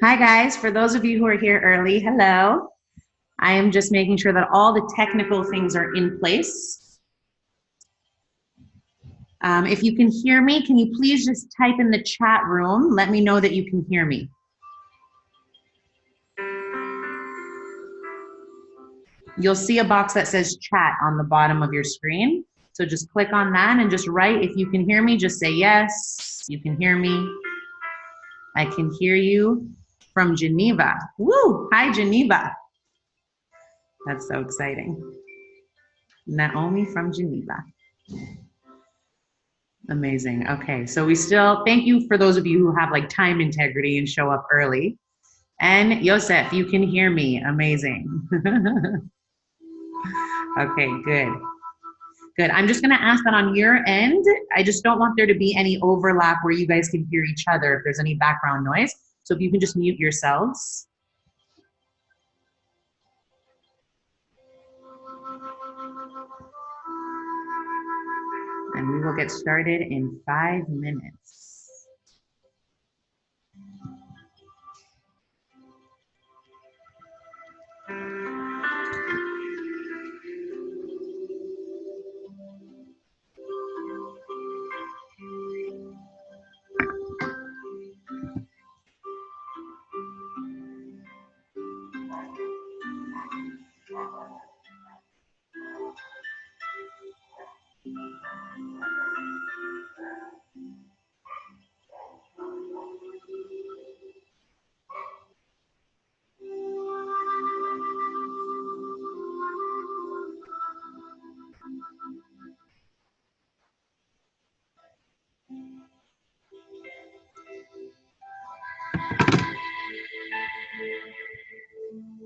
Hi guys, for those of you who are here early, hello. I am just making sure that all the technical things are in place. If you can hear me, can you please just type in the chat room? Let me know that you can hear me. You'll see a box that says chat on the bottom of your screen. So just click on that and just write, if you can hear me, just say yes, you can hear me. I can hear you from Geneva. Woo, hi Geneva. That's so exciting. Naomi from Geneva. Amazing. Okay, so we still, thank you for those of you who have like time integrity and show up early. And Yosef, you can hear me. Amazing. Okay, good. Good. I'm just going to ask that on your end. I just don't want there to be any overlap where you guys can hear each other if there's any background noise. So if you can just mute yourselves. And we will get started in 5 minutes.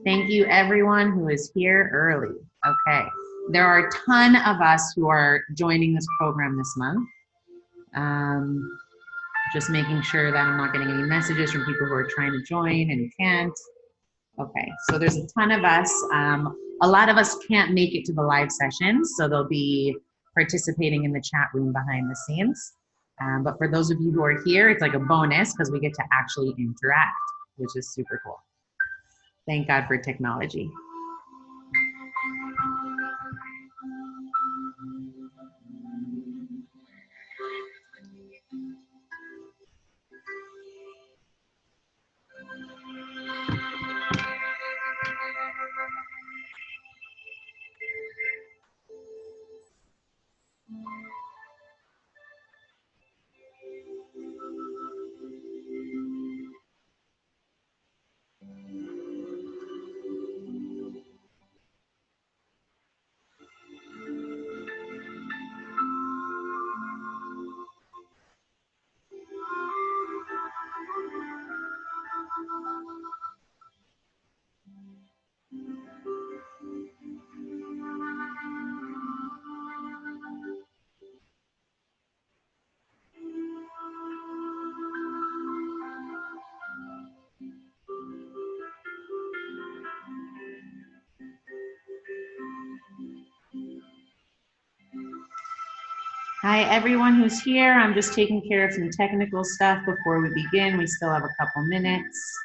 Thank you everyone who is here early. Okay, there are a ton of us who are joining this program this month. Just making sure that I'm not getting any messages from people who are trying to join and can't. Okay, so there's a ton of us. A lot of us can't make it to the live sessions, so they'll be participating in the chat room behind the scenes. But for those of you who are here, it's like a bonus because we get to actually interact, which is super cool. Thank God for technology. Hi, everyone who's here. I'm just taking care of some technical stuff before we begin. We still have a couple minutes.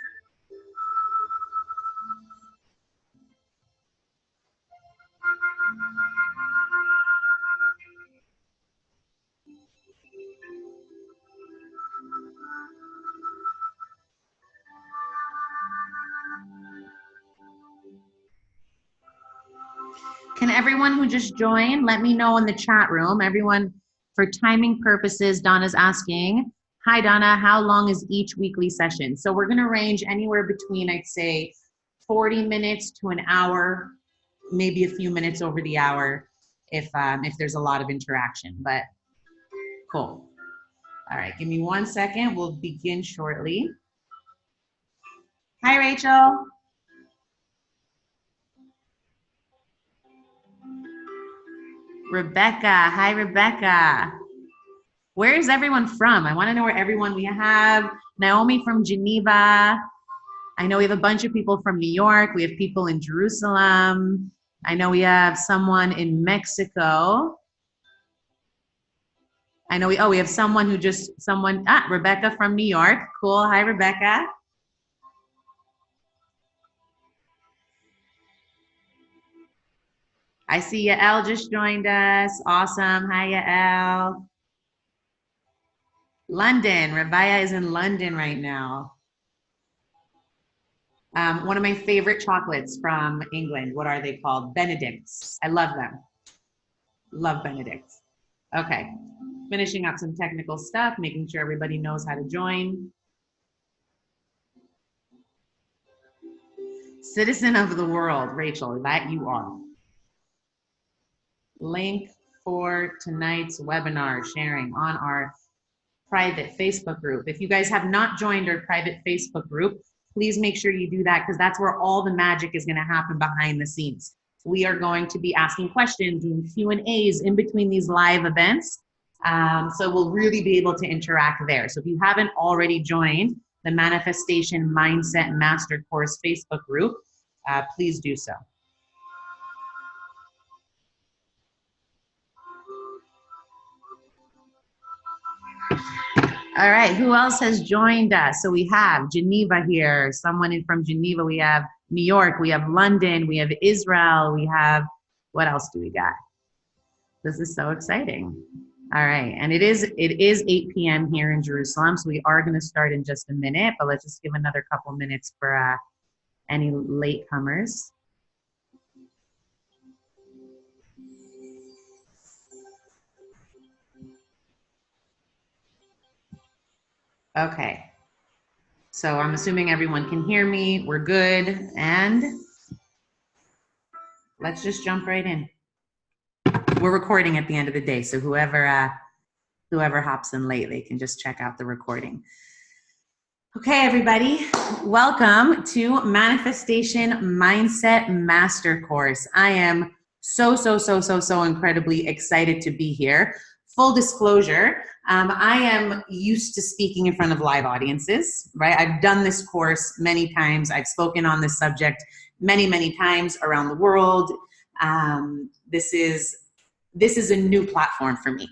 Can everyone who just joined, let me know in the chat room. Everyone, for timing purposes, Donna's asking, hi Donna, how long is each weekly session? So we're gonna range anywhere between, I'd say, 40 minutes to an hour, maybe a few minutes over the hour if there's a lot of interaction, but cool. All right, give me 1 second, we'll begin shortly. Hi Rachel. Rebecca. Hi, Rebecca. Where is everyone from? I want to know where everyone, we have Naomi from Geneva. I know we have a bunch of people from New York. We have people in Jerusalem. I know we have someone in Mexico. I know we have someone who Rebecca from New York. Cool. Hi, Rebecca. I see Yael just joined us. Awesome. Hi, Yael. London. Rabaya is in London right now. One of my favorite chocolates from England. What are they called? Benedicts. I love them. Love Benedicts. Okay. Finishing up some technical stuff, making sure everybody knows how to join. Citizen of the world, Rachel, that you are. Link for tonight's webinar sharing on our private Facebook group. If you guys have not joined our private Facebook group, please make sure you do that, because that's where all the magic is going to happen behind the scenes. We are going to be asking questions, doing Q&As in between these live events. So we'll really be able to interact there. So if you haven't already joined the Manifestation Mindset Master Course Facebook group, please do so. All right, who else has joined us? So we have Geneva here, someone from Geneva. We have New York, we have London, we have Israel, we have, what else do we got? This is so exciting. All right, and it is 8 p.m. here in Jerusalem, so we are gonna start in just a minute, but let's just give another couple minutes for any latecomers. Okay, so I'm assuming everyone can hear me. We're good, and let's just jump right in. We're recording at the end of the day, so whoever hops in late, they can just check out the recording. Okay, everybody, welcome to Manifestation Mindset Master Course. I am so incredibly excited to be here. Full disclosure, I am used to speaking in front of live audiences, right? I've done this course many times. I've spoken on this subject many times around the world. This is a new platform for me.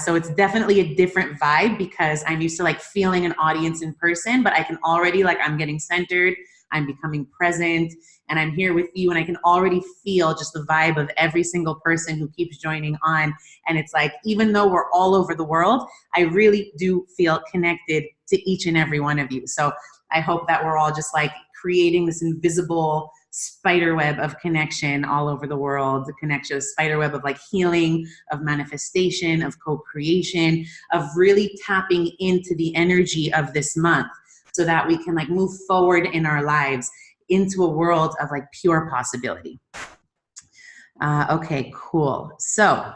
So it's definitely a different vibe, because I'm used to like feeling an audience in person, but I can already, like, I'm getting centered, I'm becoming present, and I'm here with you, and I can already feel just the vibe of every single person who keeps joining on. And it's like, even though we're all over the world, I really do feel connected to each and every one of you. So I hope that we're all just like creating this invisible spider web of connection all over the world, the connection, spider web of like healing, of manifestation, of co-creation, of really tapping into the energy of this month, so that we can like move forward in our lives into a world of like pure possibility. Okay, cool. So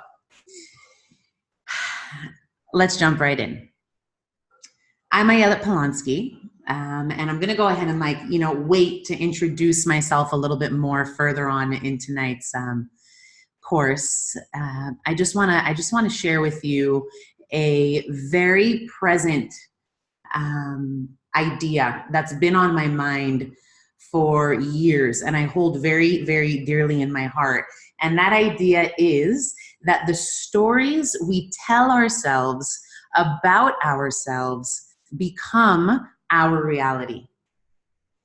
let's jump right in. I'm Ayelet Polonsky. And I'm going to go ahead and wait to introduce myself a little bit more further on in tonight's course. I just want to share with you a very present idea that's been on my mind for years, and I hold very dearly in my heart. And that idea is that the stories we tell ourselves about ourselves become our reality.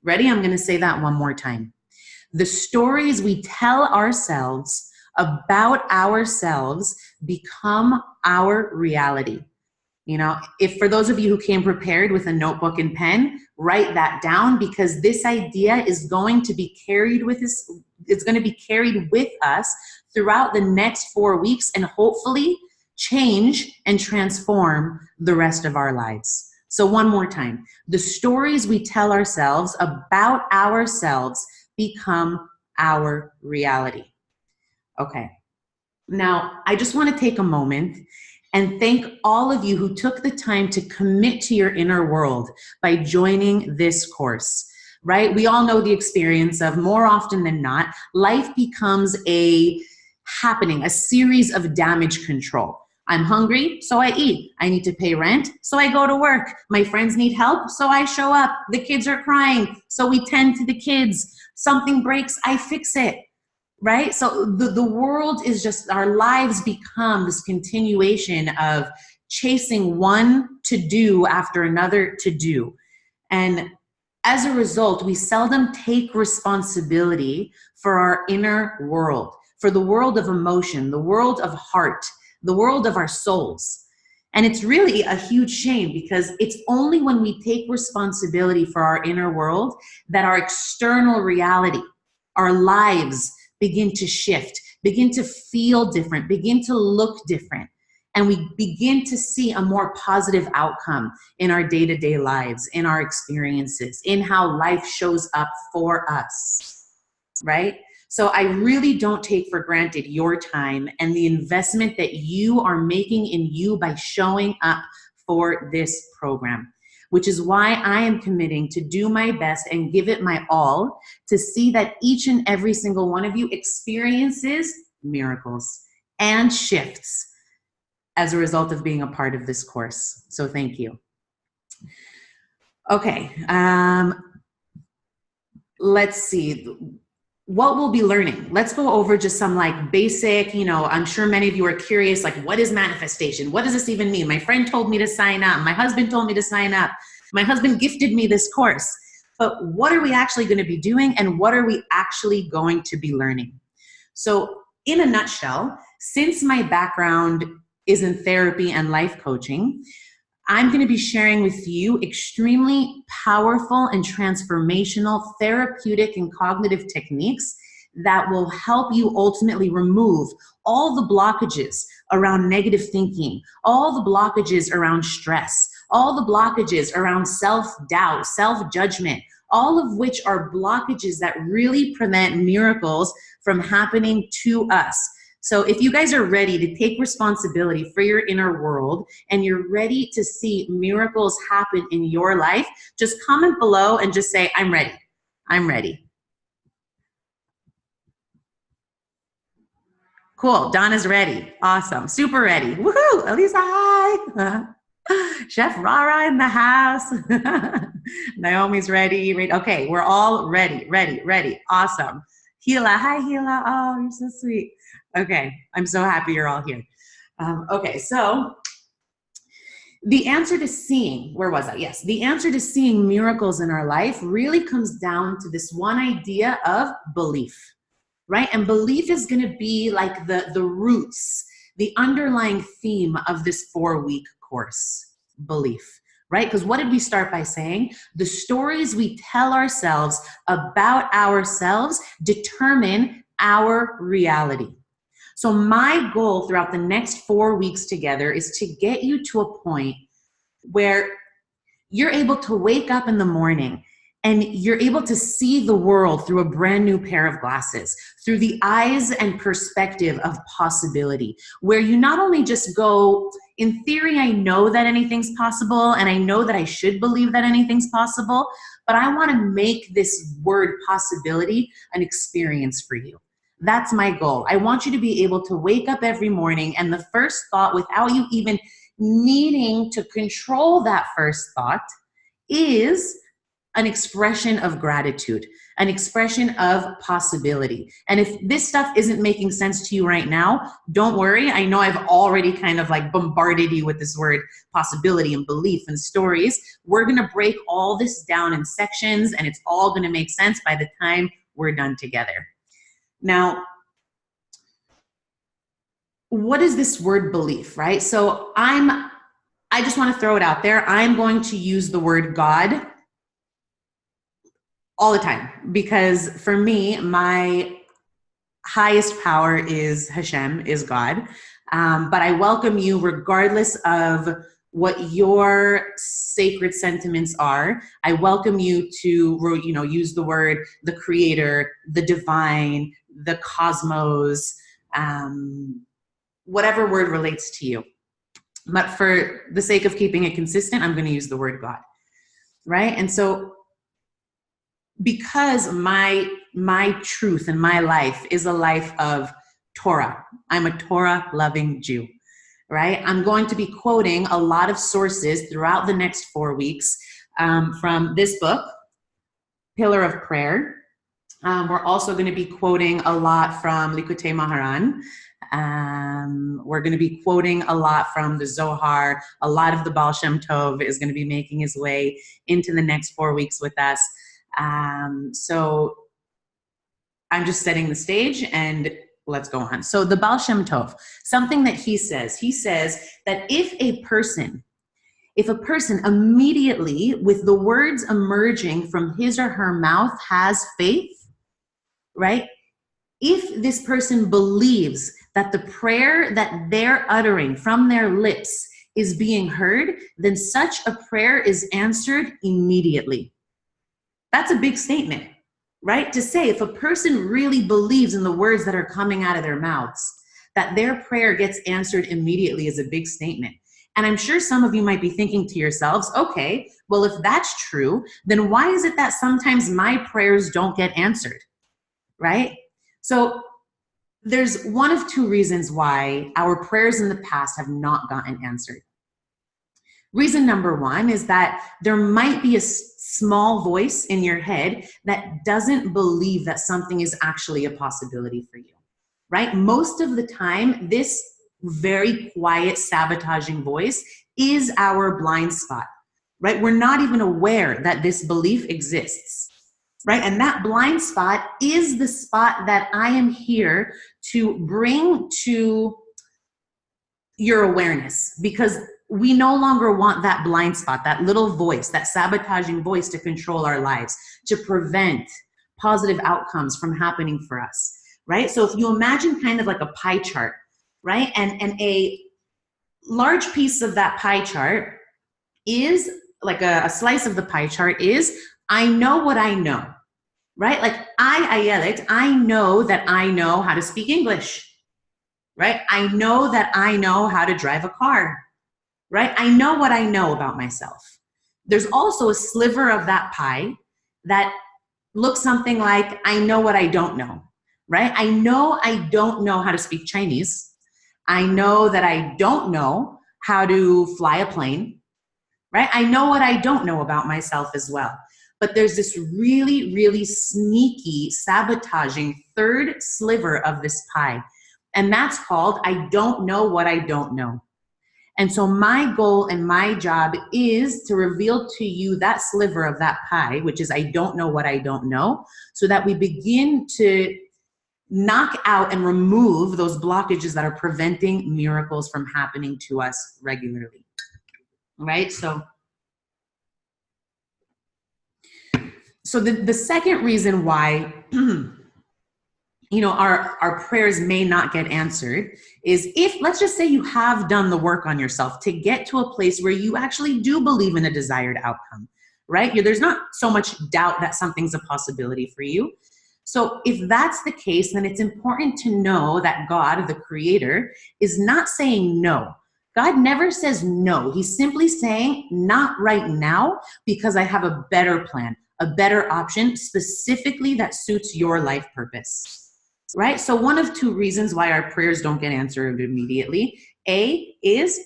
Ready? I'm going to say that one more time. The stories we tell ourselves about ourselves become our reality. You know, if for those of you who came prepared with a notebook and pen, write that down, because this idea is going to be carried with us. It's going to be carried with us throughout the next 4 weeks, and hopefully change and transform the rest of our lives. So one more time, the stories we tell ourselves about ourselves become our reality. Okay. Now, I just want to take a moment and thank all of you who took the time to commit to your inner world by joining this course, right? We all know the experience of, more often than not, life becomes a happening, a series of damage control. I'm hungry, so I eat. I need to pay rent, so I go to work. My friends need help, so I show up. The kids are crying, so we tend to the kids. Something breaks, I fix it, right? So the world is just, our lives become this continuation of chasing one to-do after another to-do. And as a result, we seldom take responsibility for our inner world, for the world of emotion, the world of heart, the world of our souls. And it's really a huge shame, because it's only when we take responsibility for our inner world that our external reality, our lives begin to shift, begin to feel different, begin to look different. And we begin to see a more positive outcome in our day-to-day lives, in our experiences, in how life shows up for us, right? So I really don't take for granted your time and the investment that you are making in you by showing up for this program, which is why I am committing to do my best and give it my all to see that each and every single one of you experiences miracles and shifts as a result of being a part of this course. So thank you. Okay, let's see. What we'll be learning. Let's go over just some like basic, I'm sure many of you are curious, like, what is manifestation? What does this even mean? My friend told me to sign up. My husband told me to sign up. My husband gifted me this course. But what are we actually going to be doing, and what are we actually going to be learning? So in a nutshell, since my background is in therapy and life coaching, I'm going to be sharing with you extremely powerful and transformational therapeutic and cognitive techniques that will help you ultimately remove all the blockages around negative thinking, all the blockages around stress, all the blockages around self-doubt, self-judgment, all of which are blockages that really prevent miracles from happening to us. So if you guys are ready to take responsibility for your inner world and you're ready to see miracles happen in your life, just comment below and just say, I'm ready. I'm ready. Cool. Donna's ready. Awesome. Super ready. Woohoo. Elisa, hi. Chef Rara in the house. Naomi's ready. Okay. We're all ready. Awesome. Hila. Hi, Hila. Oh, you're so sweet. Okay, I'm so happy you're all here. Okay, so the answer to seeing, where was I? Yes, the answer to seeing miracles in our life really comes down to this one idea of belief, right? And belief is going to be like the roots, the underlying theme of this 4-week course, belief, right? Because what did we start by saying? The stories we tell ourselves about ourselves determine our reality. So my goal throughout the next 4 weeks together is to get you to a point where you're able to wake up in the morning and you're able to see the world through a brand new pair of glasses, through the eyes and perspective of possibility, where you not only just go, in theory, I know that anything's possible and I know that I should believe that anything's possible, but I want to make this word possibility an experience for you. That's my goal. I want you to be able to wake up every morning and the first thought, without you even needing to control that first thought, is an expression of gratitude, an expression of possibility. And if this stuff isn't making sense to you right now, don't worry. I know I've already kind of like bombarded you with this word possibility and belief and stories. We're going to break all this down in sections and it's all going to make sense by the time we're done together. Now, what is this word belief, right? So I just want to throw it out there. I'm going to use the word God all the time because for me, my highest power is Hashem, is God. But I welcome you regardless of what your sacred sentiments are. I welcome you to, use the word the creator, the divine, the cosmos, whatever word relates to you. But for the sake of keeping it consistent, I'm going to use the word God, right? And so because my truth and my life is a life of Torah. I'm a Torah-loving Jew, right? I'm going to be quoting a lot of sources throughout the next 4 weeks from this book, Pillar of Prayer. We're also going to be quoting a lot from Likutei Maharan. We're going to be quoting a lot from the Zohar. A lot of the Baal Shem Tov is going to be making his way into the next 4 weeks with us. So I'm just setting the stage and let's go on. So the Baal Shem Tov, something that he says that if a person immediately with the words emerging from his or her mouth has faith, right? If this person believes that the prayer that they're uttering from their lips is being heard, then such a prayer is answered immediately. That's a big statement, right? To say if a person really believes in the words that are coming out of their mouths, that their prayer gets answered immediately is a big statement. And I'm sure some of you might be thinking to yourselves, okay, well, if that's true, then why is it that sometimes my prayers don't get answered, right? So there's one of two reasons why our prayers in the past have not gotten answered. Reason number one is that there might be a small voice in your head that doesn't believe that something is actually a possibility for you, right? Most of the time, this very quiet, sabotaging voice is our blind spot, right? We're not even aware that this belief exists, right? And that blind spot is the spot that I am here to bring to your awareness, because we no longer want that blind spot, that little voice, that sabotaging voice to control our lives, to prevent positive outcomes from happening for us, right? So if you imagine kind of like a pie chart, right? And a large piece of that pie chart is like a slice of the pie chart is, I know what I know, right? Like I know that I know how to speak English, right? I know that I know how to drive a car, right? I know what I know about myself. There's also a sliver of that pie that looks something like, I know what I don't know, right? I know I don't know how to speak Chinese. I know that I don't know how to fly a plane, right? I know what I don't know about myself as well. But there's this really, really sneaky, sabotaging third sliver of this pie. And that's called, I don't know what I don't know. And so my goal and my job is to reveal to you that sliver of that pie, which is I don't know what I don't know, so that we begin to knock out and remove those blockages that are preventing miracles from happening to us regularly, right? So the second reason why our prayers may not get answered is if, let's just say you have done the work on yourself to get to a place where you actually do believe in a desired outcome, right? There's not so much doubt that something's a possibility for you. So if that's the case, then it's important to know that God, the Creator, is not saying no. God never says no. He's simply saying, not right now, because I have a better plan, a better option, specifically that suits your life purpose, right? So one of two reasons why our prayers don't get answered immediately. A is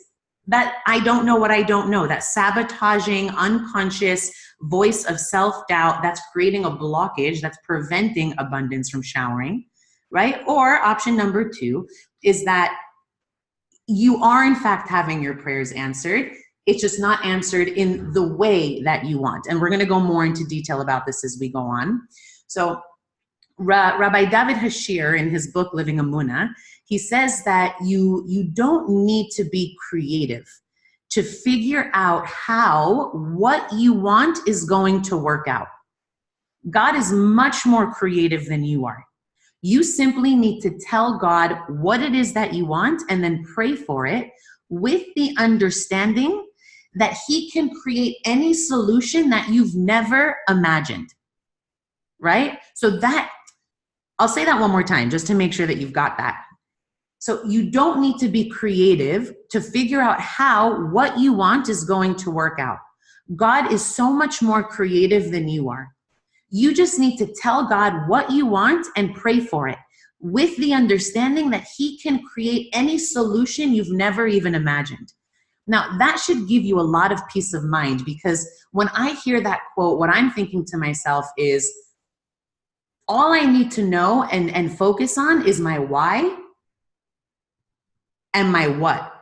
that I don't know what I don't know, that sabotaging, unconscious voice of self-doubt that's creating a blockage that's preventing abundance from showering, right? Or option number two is that you are in fact having your prayers answered. It's just not answered in the way that you want. And we're going to go more into detail about this as we go on. So Rabbi David Hashir, in his book, Living Amunah, he says that you don't need to be creative to figure out how what you want is going to work out. God is much more creative than you are. You simply need to tell God what it is that you want and then pray for it with the understanding that He can create any solution that you've never imagined, right? So that, I'll say that one more time just to make sure that you've got that. So you don't need to be creative to figure out how what you want is going to work out. God is so much more creative than you are. You just need to tell God what you want and pray for it. with the understanding that he can create any solution you've never even imagined. Now, that should give you a lot of peace of mind, because when I hear that quote, what I'm thinking to myself is, all I need to know and focus on is my why and my what.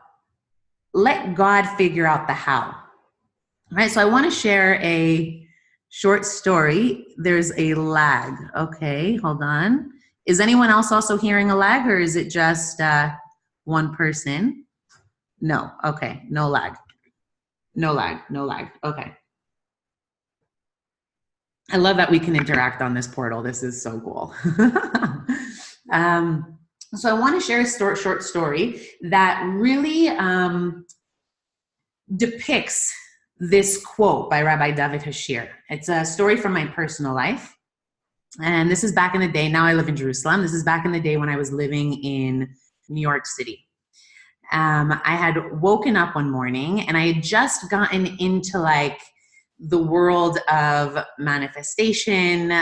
Let God figure out the how. All right, so I want to share a short story. There's a lag. Okay, hold on. Is anyone else also hearing a lag, or is it just one person? No, okay, no lag. No lag, no lag, okay. I love that we can interact on this portal. This is so cool. So I want to share a short story that really depicts this quote by Rabbi David Hashir. It's a story from my personal life. And this is back in the day. Now I live in Jerusalem. This is back in the day when I was living in New York City. I had woken up one morning and I had just gotten into like the world of manifestation.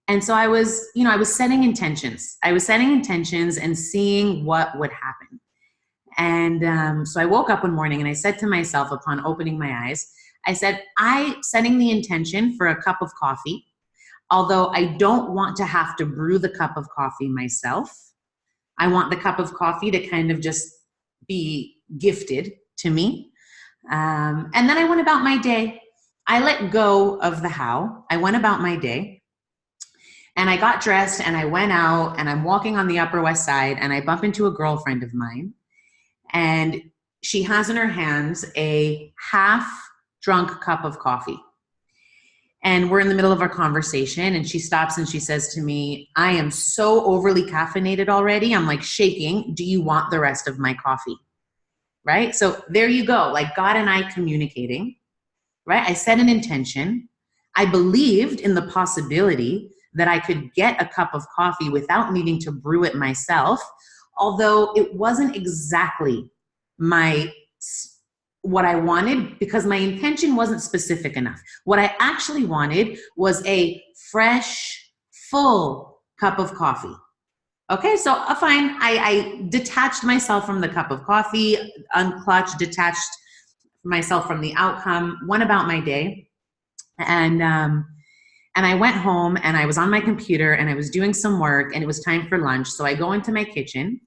And so I was setting intentions. I was setting intentions and seeing what would happen. And so I woke up one morning and I said to myself, upon opening my eyes, I said, setting the intention for a cup of coffee, although I don't want to have to brew the cup of coffee myself. I want the cup of coffee to kind of just be gifted to me. And then I went about my day. I let go of the how. I went about my day. And I got dressed and I went out and I'm walking on the Upper West Side and I bump into a girlfriend of mine. And she has in her hands a half-drunk cup of coffee. And we're in the middle of our conversation and she stops and she says to me, I am so overly caffeinated already. I'm like shaking. Do you want the rest of my coffee? Right? So there you go. Like God and I communicating, right? I set an intention. I believed in the possibility that I could get a cup of coffee without needing to brew it myself, although it wasn't exactly what I wanted, because my intention wasn't specific enough. What I actually wanted was a fresh, full cup of coffee. Okay, so fine. I detached myself from the cup of coffee, unclutched, detached myself from the outcome, went about my day. And I went home and I was on my computer and I was doing some work and it was time for lunch. So I go into my kitchen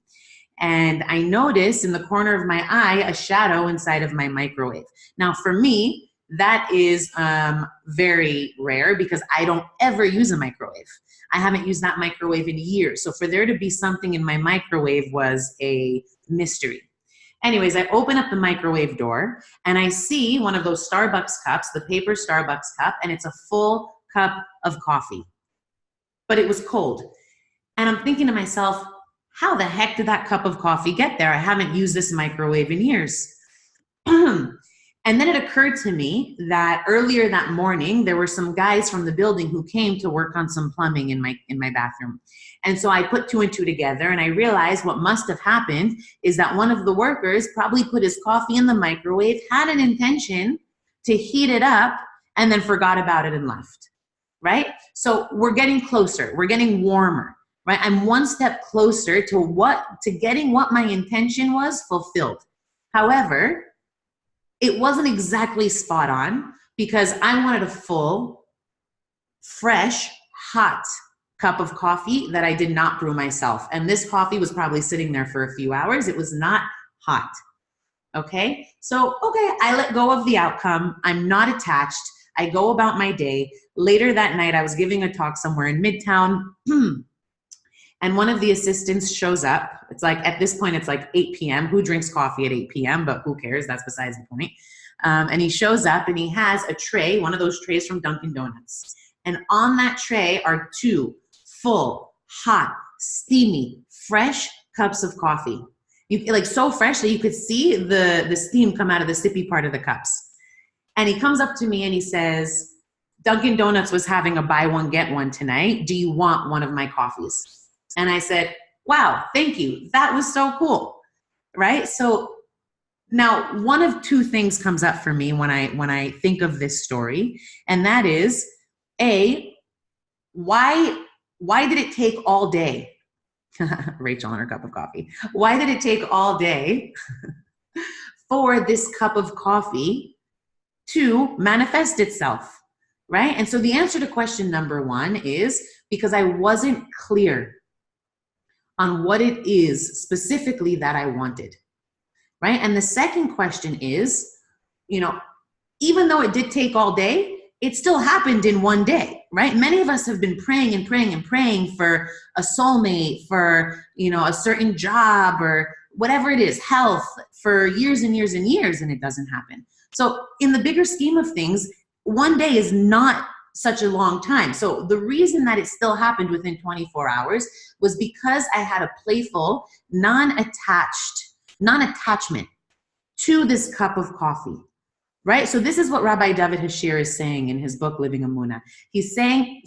and I notice in the corner of my eye a shadow inside of my microwave. Now for me, that is very rare because I don't ever use a microwave. I haven't used that microwave in years. So for there to be something in my microwave was a mystery. Anyways, I open up the microwave door and I see one of those Starbucks cups, the paper Starbucks cup, and it's a full cup of coffee, but it was cold. And I'm thinking to myself, how the heck did that cup of coffee get there? I haven't used this microwave in years. And then it occurred to me that earlier that morning, there were some guys from the building who came to work on some plumbing in my bathroom. And so I put two and two together and I realized what must have happened is that one of the workers probably put his coffee in the microwave, had an intention to heat it up, and then forgot about it and left, right? So we're getting closer, we're getting warmer, right? I'm one step closer to getting what my intention was fulfilled. However, it wasn't exactly spot on because I wanted a full, fresh, hot cup of coffee that I did not brew myself. And this coffee was probably sitting there for a few hours. It was not hot. Okay? So, I let go of the outcome. I'm not attached. I go about my day. Later that night, I was giving a talk somewhere in Midtown. And one of the assistants shows up. It's like, at this point, it's like 8 p.m. Who drinks coffee at 8 p.m.? But who cares? That's besides the point. And he shows up and he has a tray, one of those trays from Dunkin' Donuts. And on that tray are two full, hot, steamy, fresh cups of coffee. Like so fresh that you could see the steam come out of the sippy part of the cups. And he comes up to me and he says, Dunkin' Donuts was having a buy one, get one tonight. Do you want one of my coffees? And I said, wow, thank you. That was so cool, right? So now one of two things comes up for me when I think of this story, and that is, A, why why did it take all day? Rachel and her cup of coffee. Why did it take all day for this cup of coffee to manifest itself, right? And so the answer to question number one is because I wasn't clear on what it is specifically that I wanted, right? And the second question is, even though it did take all day, it still happened in one day, right? Many of us have been praying and praying and praying for a soulmate, for, a certain job or whatever it is, health, for years and years and years, and it doesn't happen. So in the bigger scheme of things, one day is not such a long time. So the reason that it still happened within 24 hours was because I had a playful, non-attachment to this cup of coffee. Right? So this is what Rabbi David Hashir is saying in his book, Living Emunah. He's saying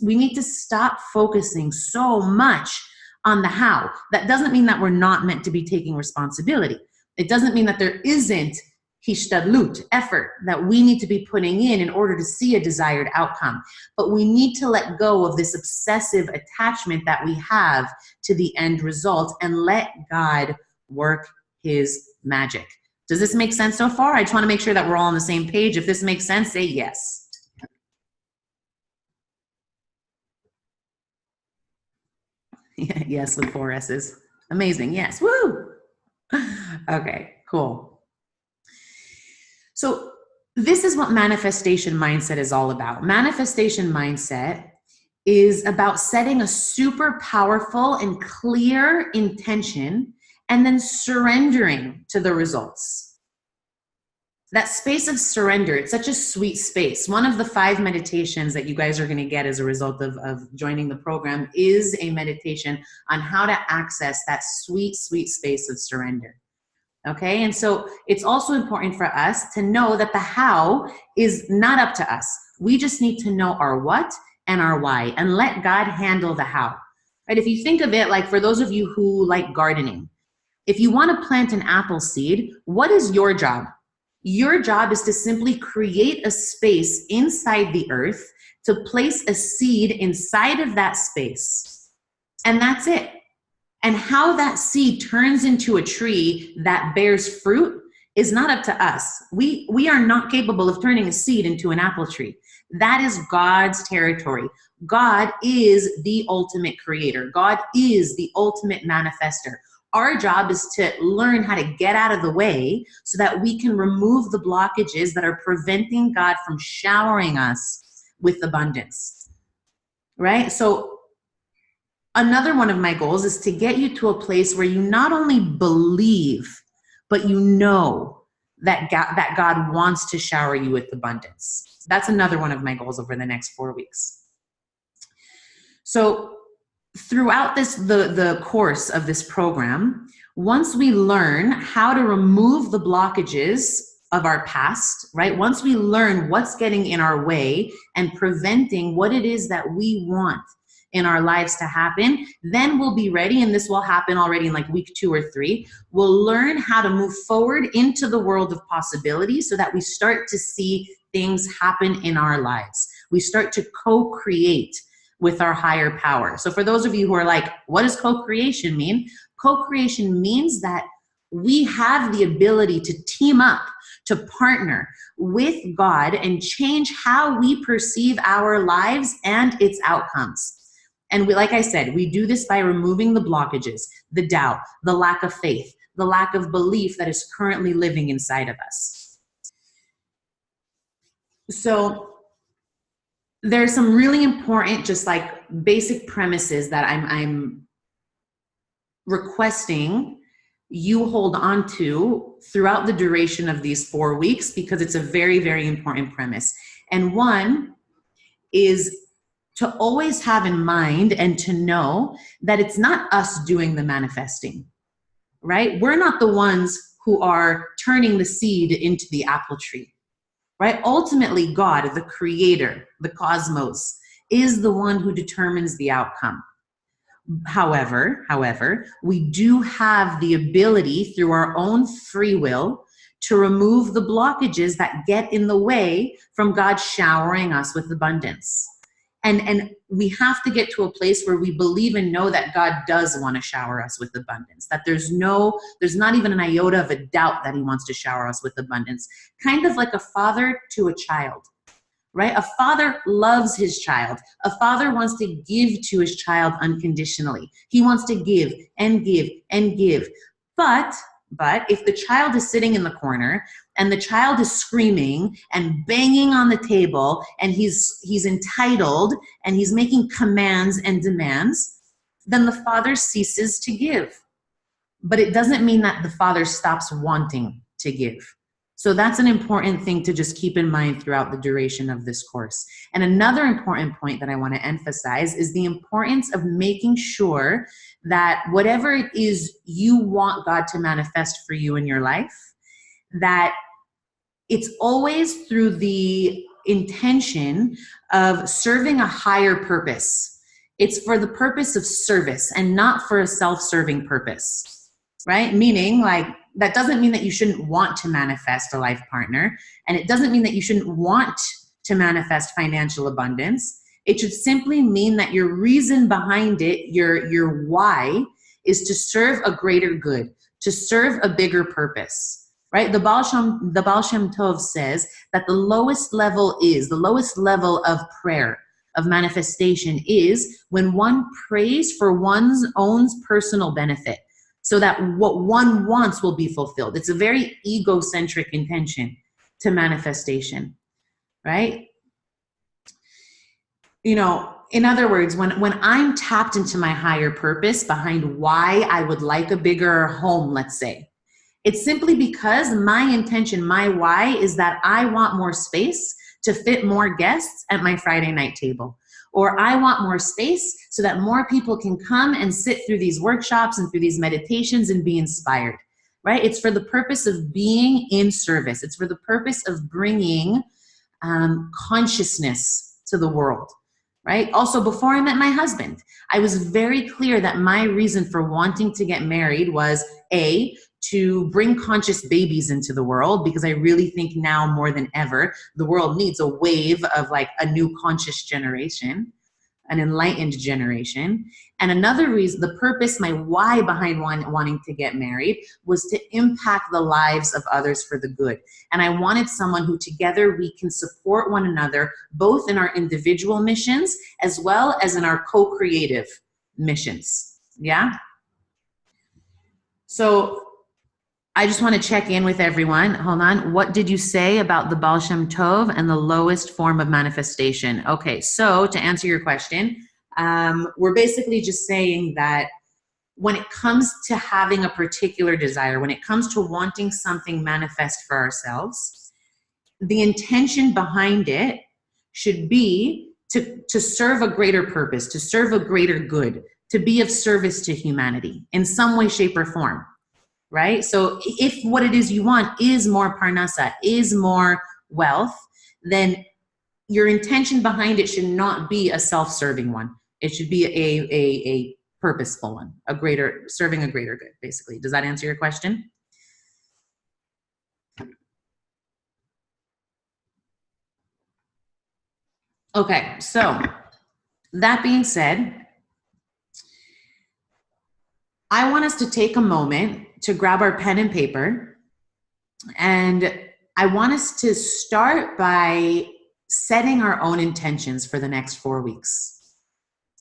we need to stop focusing so much on the how. That doesn't mean that we're not meant to be taking responsibility. It doesn't mean that there isn't hishtadlut, effort, that we need to be putting in order to see a desired outcome. But we need to let go of this obsessive attachment that we have to the end result and let God work his magic. Does this make sense so far? I just want to make sure that we're all on the same page. If this makes sense, say yes. Yes, with 4 S's. Amazing. Yes. Woo. Okay, cool. So this is what manifestation mindset is all about. Manifestation mindset is about setting a super powerful and clear intention and then surrendering to the results. That space of surrender, it's such a sweet space. One of the 5 meditations that you guys are going to get as a result of joining the program is a meditation on how to access that sweet, sweet space of surrender. Okay, and so it's also important for us to know that the how is not up to us. We just need to know our what and our why and let God handle the how. Right? If you think of it like for those of you who like gardening, if you want to plant an apple seed, what is your job? Your job is to simply create a space inside the earth to place a seed inside of that space. And that's it. And how that seed turns into a tree that bears fruit is not up to us. We are not capable of turning a seed into an apple tree. That is God's territory. God is the ultimate creator. God is the ultimate manifester. Our job is to learn how to get out of the way so that we can remove the blockages that are preventing God from showering us with abundance, right? So another one of my goals is to get you to a place where you not only believe, but you know that God wants to shower you with abundance. That's another one of my goals over the next 4 weeks. So throughout the course of this program, once we learn how to remove the blockages of our past, right? Once we learn what's getting in our way and preventing what it is that we want in our lives to happen, then we'll be ready, and this will happen already in like week 2 or 3. We'll learn how to move forward into the world of possibility so that we start to see things happen in our lives. We start to co-create with our higher power. So for those of you who are like, what does co-creation mean? Co-creation means that we have the ability to team up, to partner with God and change how we perceive our lives and its outcomes. And like I said, we do this by removing the blockages, the doubt, the lack of faith, the lack of belief that is currently living inside of us. So there's some really important, just like basic premises that I'm requesting you hold on to throughout the duration of these 4 weeks, because it's a very, very important premise. And one is to always have in mind and to know that it's not us doing the manifesting, right? We're not the ones who are turning the seed into the apple tree. Right? Ultimately, God, the creator, the cosmos, is the one who determines the outcome. However, we do have the ability through our own free will to remove the blockages that get in the way from God showering us with abundance. And we have to get to a place where we believe and know that God does want to shower us with abundance, that there's not even an iota of a doubt that he wants to shower us with abundance. Kind of like a father to a child, right? A father loves his child. A father wants to give to his child unconditionally. He wants to give and give and give. But if the child is sitting in the corner and the child is screaming and banging on the table and he's entitled and he's making commands and demands, then the father ceases to give. But it doesn't mean that the father stops wanting to give. So that's an important thing to just keep in mind throughout the duration of this course. And another important point that I want to emphasize is the importance of making sure that whatever it is you want God to manifest for you in your life, that it's always through the intention of serving a higher purpose. It's for the purpose of service and not for a self-serving purpose, right? Meaning, like, that doesn't mean that you shouldn't want to manifest a life partner, and it doesn't mean that you shouldn't want to manifest financial abundance. It should simply mean that your reason behind it, your why, is to serve a greater good, to serve a bigger purpose, right? The Baal Shem Tov says that the lowest level of prayer, of manifestation, is when one prays for one's own personal benefit, so that what one wants will be fulfilled. It's a very egocentric intention to manifestation, right? You know, in other words, when I'm tapped into my higher purpose behind why I would like a bigger home, let's say, it's simply because my intention, my why, is that I want more space to fit more guests at my Friday night table. Or I want more space so that more people can come and sit through these workshops and through these meditations and be inspired, right? It's for the purpose of being in service. It's for the purpose of bringing consciousness to the world, right? Also, before I met my husband, I was very clear that my reason for wanting to get married was A, to bring conscious babies into the world, because I really think now more than ever, the world needs a wave of like a new conscious generation, an enlightened generation. And another reason, the purpose, my why behind wanting to get married, was to impact the lives of others for the good. And I wanted someone who together we can support one another, both in our individual missions as well as in our co-creative missions. Yeah? So I just want to check in with everyone. Hold on. What did you say about the Baal Shem Tov and the lowest form of manifestation? Okay, so to answer your question, we're basically just saying that when it comes to having a particular desire, when it comes to wanting something manifest for ourselves, the intention behind it should be to serve a greater purpose, to serve a greater good, to be of service to humanity in some way, shape, or form. Right? So if what it is you want is more parnasa, is more wealth, then your intention behind it should not be a self-serving one. It should be a purposeful one, serving a greater good, basically. Does that answer your question? Okay, so that being said, I want us to take a moment to grab our pen and paper, and I want us to start by setting our own intentions for the next 4 weeks.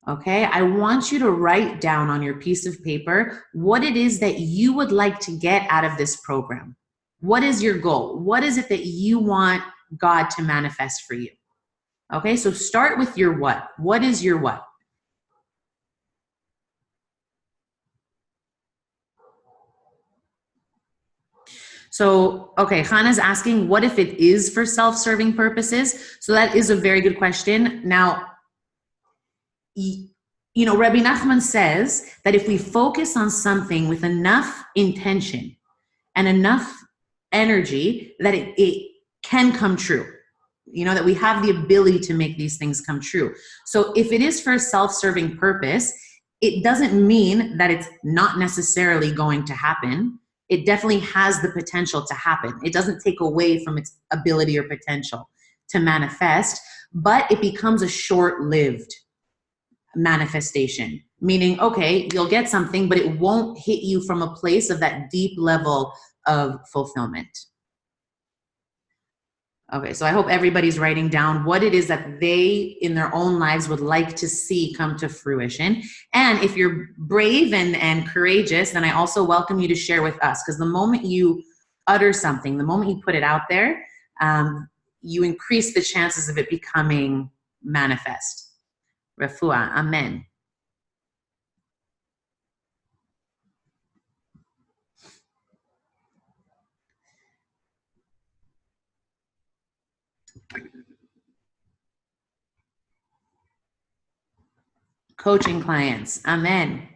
Okay, I want you to write down on your piece of paper what it is that you would like to get out of this program. What is your goal? What is it that you want God to manifest for you? Okay, so start with your what. What is your what? So, okay, Hannah's asking, what if it is for self-serving purposes? So that is a very good question. Now, you know, Rabbi Nachman says that if we focus on something with enough intention and enough energy, that it can come true. You know, that we have the ability to make these things come true. So if it is for a self-serving purpose, it doesn't mean that it's not necessarily going to happen. It definitely has the potential to happen. It doesn't take away from its ability or potential to manifest. but it becomes a short-lived manifestation, meaning, okay, you'll get something, but it won't hit you from a place of that deep level of fulfillment. Okay, so I hope everybody's writing down what it is that they in their own lives would like to see come to fruition. And if you're brave and courageous, then I also welcome you to share with us, because the moment you utter something, the moment you put it out there, you increase the chances of it becoming manifest. Refuah, amen. Coaching clients, amen.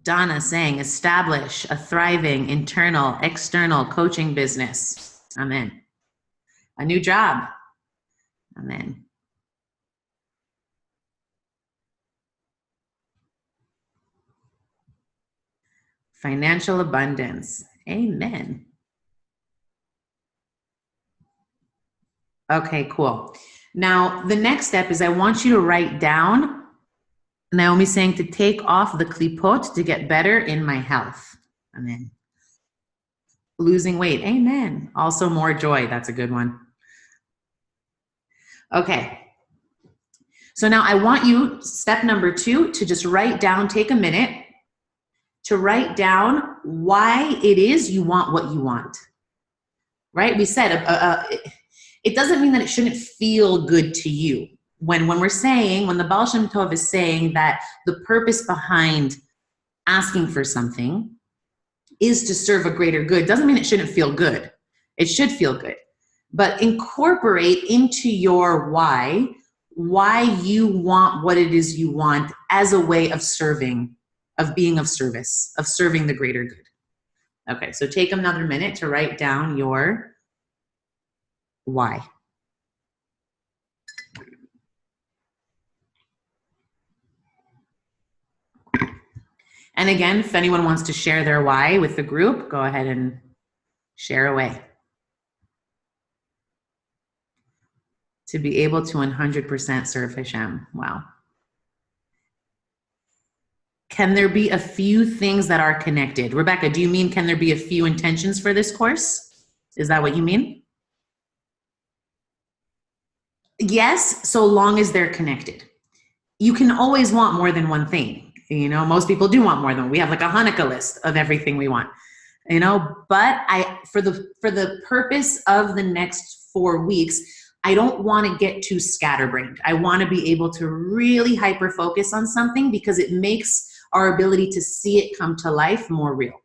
Donna saying, establish a thriving internal, external coaching business. Amen. A new job. Amen. Financial abundance. Amen. Okay, cool. Now, the next step is I want you to write down, Naomi's saying, to take off the klipot to get better in my health. Amen. Losing weight. Amen. Also more joy. That's a good one. Okay. So now I want you, step number 2, to just write down, take a minute to write down why it is you want what you want. Right? We said it doesn't mean that it shouldn't feel good to you. When we're saying, when the Baal Shem Tov is saying that the purpose behind asking for something is to serve a greater good, doesn't mean it shouldn't feel good. It should feel good. But incorporate into your why you want what it is you want as a way of serving, of being of service, of serving the greater good. Okay, so take another minute to write down your why. And again, if anyone wants to share their why with the group, go ahead and share away. To be able to 100% serve Hashem. Wow. Can there be a few things that are connected? Rebecca, do you mean can there be a few intentions for this course? Is that what you mean? Yes, so long as they're connected. You can always want more than one thing. You know, most people do want more than one. We have like a Hanukkah list of everything we want. You know, but for the purpose of the next 4 weeks, I don't want to get too scatterbrained. I want to be able to really hyper focus on something because it makes our ability to see it come to life more real.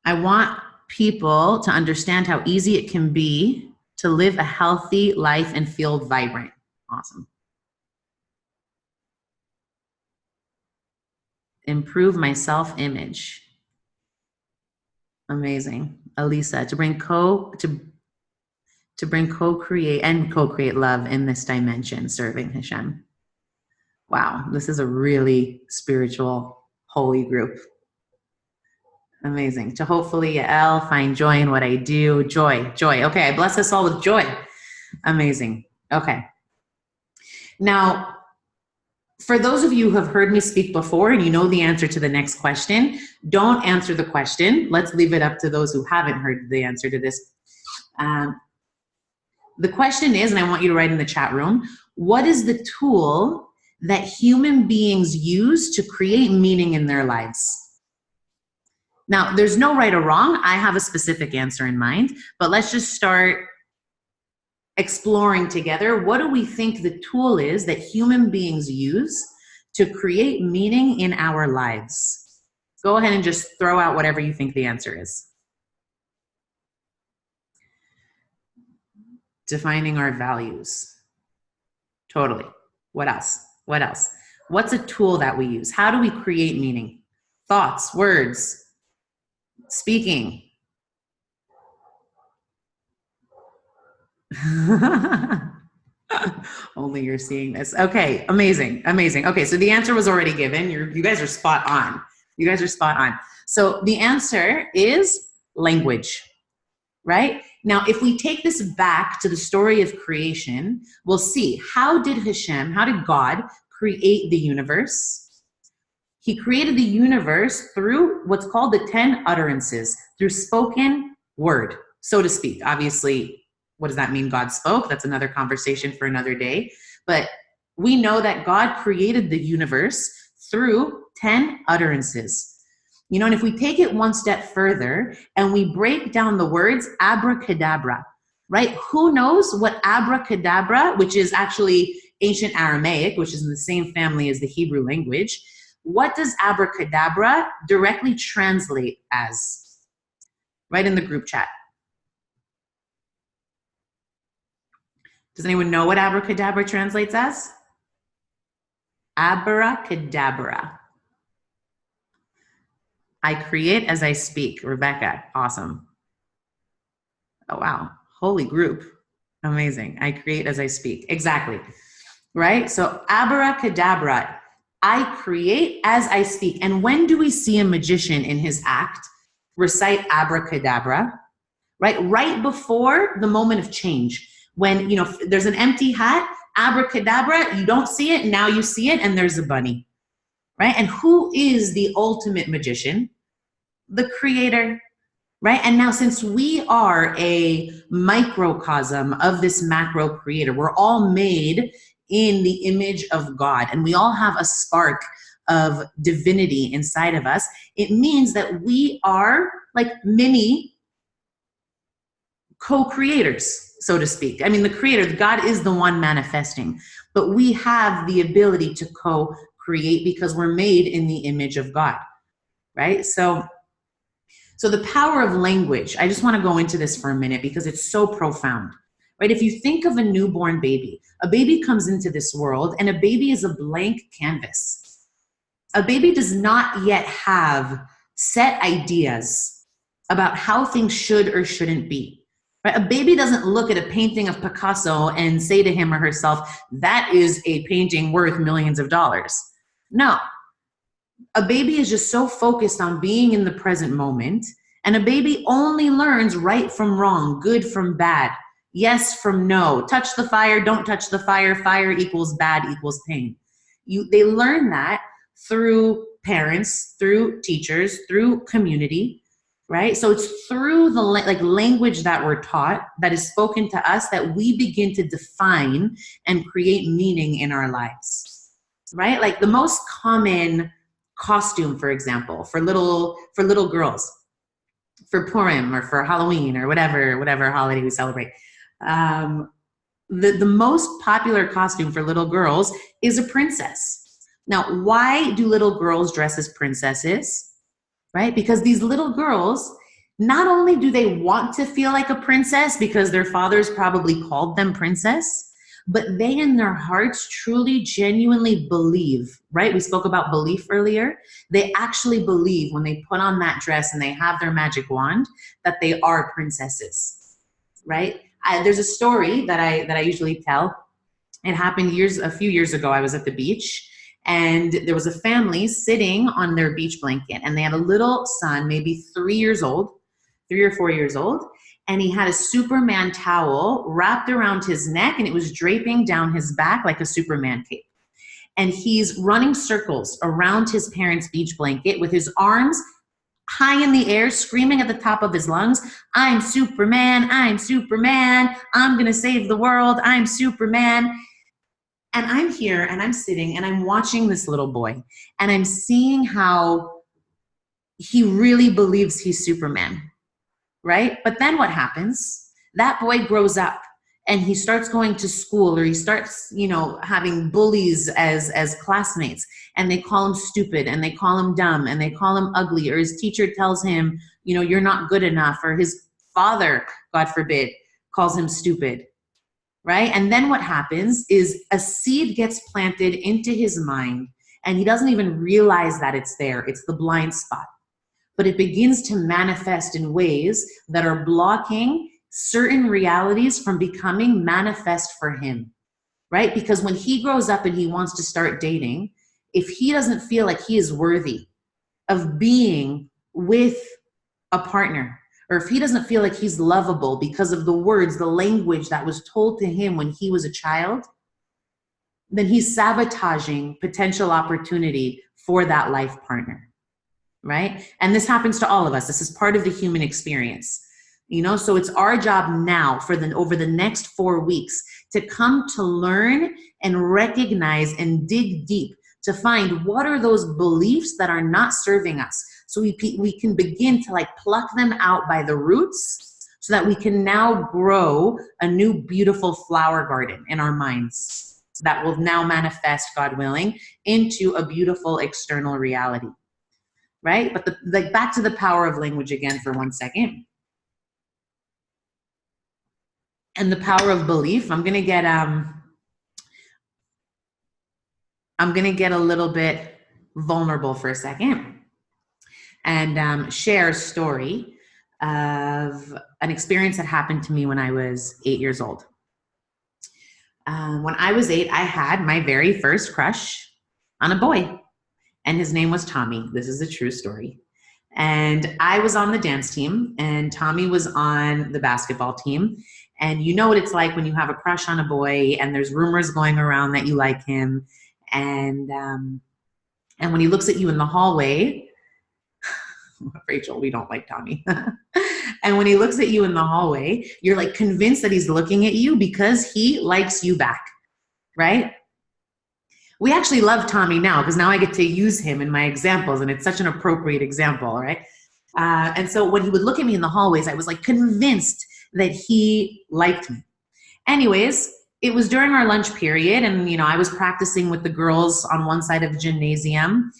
I want people to understand how easy it can be to live a healthy life and feel vibrant. Awesome. Improve my self-image. Amazing. Elisa, to bring co-create love in this dimension, serving Hashem. Wow, this is a really spiritual, holy group. Amazing. To hopefully, Yael, find joy in what I do. Joy. Okay, I bless us all with joy. Amazing. Okay. Now, for those of you who have heard me speak before and you know the answer to the next question, don't answer the question. Let's leave it up to those who haven't heard the answer to this. The question is, and I want you to write in the chat room, what is the tool that human beings use to create meaning in their lives? Now, there's no right or wrong. I have a specific answer in mind, but let's just start exploring together. What do we think the tool is that human beings use to create meaning in our lives? Go ahead and just throw out whatever you think the answer is. Defining our values. Totally. What else? What's a tool that we use? How do we create meaning? Thoughts, words, speaking. Only you're seeing this. Okay, amazing. Okay, so the answer was already given. You guys are spot on. So the answer is language, right? Now, if we take this back to the story of creation, we'll see, how did God create the universe? He created the universe through what's called the 10 utterances, through spoken word, so to speak. Obviously, what does that mean, God spoke? That's another conversation for another day. But we know that God created the universe through 10 utterances. You know, and if we take it one step further and we break down the words abracadabra, right? Who knows what abracadabra, which is actually ancient Aramaic, which is in the same family as the Hebrew language, what does abracadabra directly translate as? Right in the group chat. Does anyone know what abracadabra translates as? Abracadabra. I create as I speak. Rebecca, awesome. Oh, wow. Holy group. Amazing. I create as I speak. Exactly. Right? So abracadabra. I create as I speak. And when do we see a magician in his act recite abracadabra? Right before the moment of change. When, you know, there's an empty hat, abracadabra, you don't see it, now you see it, and there's a bunny. Right? And who is the ultimate magician? The creator. Right? And now, since we are a microcosm of this macro creator, we're all made in the image of God, and we all have a spark of divinity inside of us. It means that we are like mini co-creators, so to speak. I mean, the creator, God is the one manifesting, but we have the ability to co-create because we're made in the image of God, right? So the power of language, I just want to go into this for a minute because it's so profound, right? If you think of a newborn baby, a baby comes into this world and a baby is a blank canvas. A baby does not yet have set ideas about how things should or shouldn't be. Right? A baby doesn't look at a painting of Picasso and say to him or herself, that is a painting worth millions of dollars. No. A baby is just so focused on being in the present moment, and a baby only learns right from wrong, good from bad, yes from no, touch the fire, don't touch the fire, fire equals bad equals pain. They learn that through parents, through teachers, through community, right? So it's through the language that we're taught, that is spoken to us, that we begin to define and create meaning in our lives, right? Like the most common costume, for example, for little girls, for Purim or for Halloween or whatever holiday we celebrate. The most popular costume for little girls is a princess. Now, why do little girls dress as princesses? Right? Because these little girls, not only do they want to feel like a princess because their fathers probably called them princess, but they in their hearts truly, genuinely believe, right? We spoke about belief earlier. They actually believe when they put on that dress and they have their magic wand that they are princesses, right? There's a story that I usually tell. It happened a few years ago. I was at the beach and there was a family sitting on their beach blanket and they had a little son, maybe 3 or 4 years old. And he had a Superman towel wrapped around his neck and it was draping down his back like a Superman cape. And he's running circles around his parents' beach blanket with his arms high in the air, screaming at the top of his lungs, I'm Superman, I'm Superman, I'm going to save the world, I'm Superman. And I'm here and I'm sitting and I'm watching this little boy and I'm seeing how he really believes he's Superman. Right? But then what happens? That boy grows up and he starts going to school, or he starts, having bullies as classmates, and they call him stupid and they call him dumb and they call him ugly, or his teacher tells him, you're not good enough, or his father, God forbid, calls him stupid. Right? And then what happens is a seed gets planted into his mind and he doesn't even realize that it's there. It's the blind spot. But it begins to manifest in ways that are blocking certain realities from becoming manifest for him, right? Because when he grows up and he wants to start dating, if he doesn't feel like he is worthy of being with a partner, or if he doesn't feel like he's lovable because of the words, the language that was told to him when he was a child, then he's sabotaging potential opportunity for that life partner, right? And this happens to all of us. This is part of the human experience, you know? So it's our job now over the next 4 weeks to come to learn and recognize and dig deep to find what are those beliefs that are not serving us. So we can begin to like pluck them out by the roots so that we can now grow a new beautiful flower garden in our minds that will now manifest, God willing, into a beautiful external reality, right? But back to the power of language again for 1 second. And the power of belief, I'm gonna get a little bit vulnerable for a second and share a story of an experience that happened to me when I was 8 years old. When I was 8, I had my very first crush on a boy, and his name was Tommy. This is a true story. And I was on the dance team, and Tommy was on the basketball team. And you know what it's like when you have a crush on a boy, and there's rumors going around that you like him, and when he looks at you in the hallway, Rachel, we don't like Tommy. And when he looks at you in the hallway, you're like convinced that he's looking at you because he likes you back, right? We actually love Tommy now because now I get to use him in my examples, and it's such an appropriate example, right? And so when he would look at me in the hallways, I was like convinced that he liked me. Anyways, it was during our lunch period, and I was practicing with the girls on one side of the gymnasium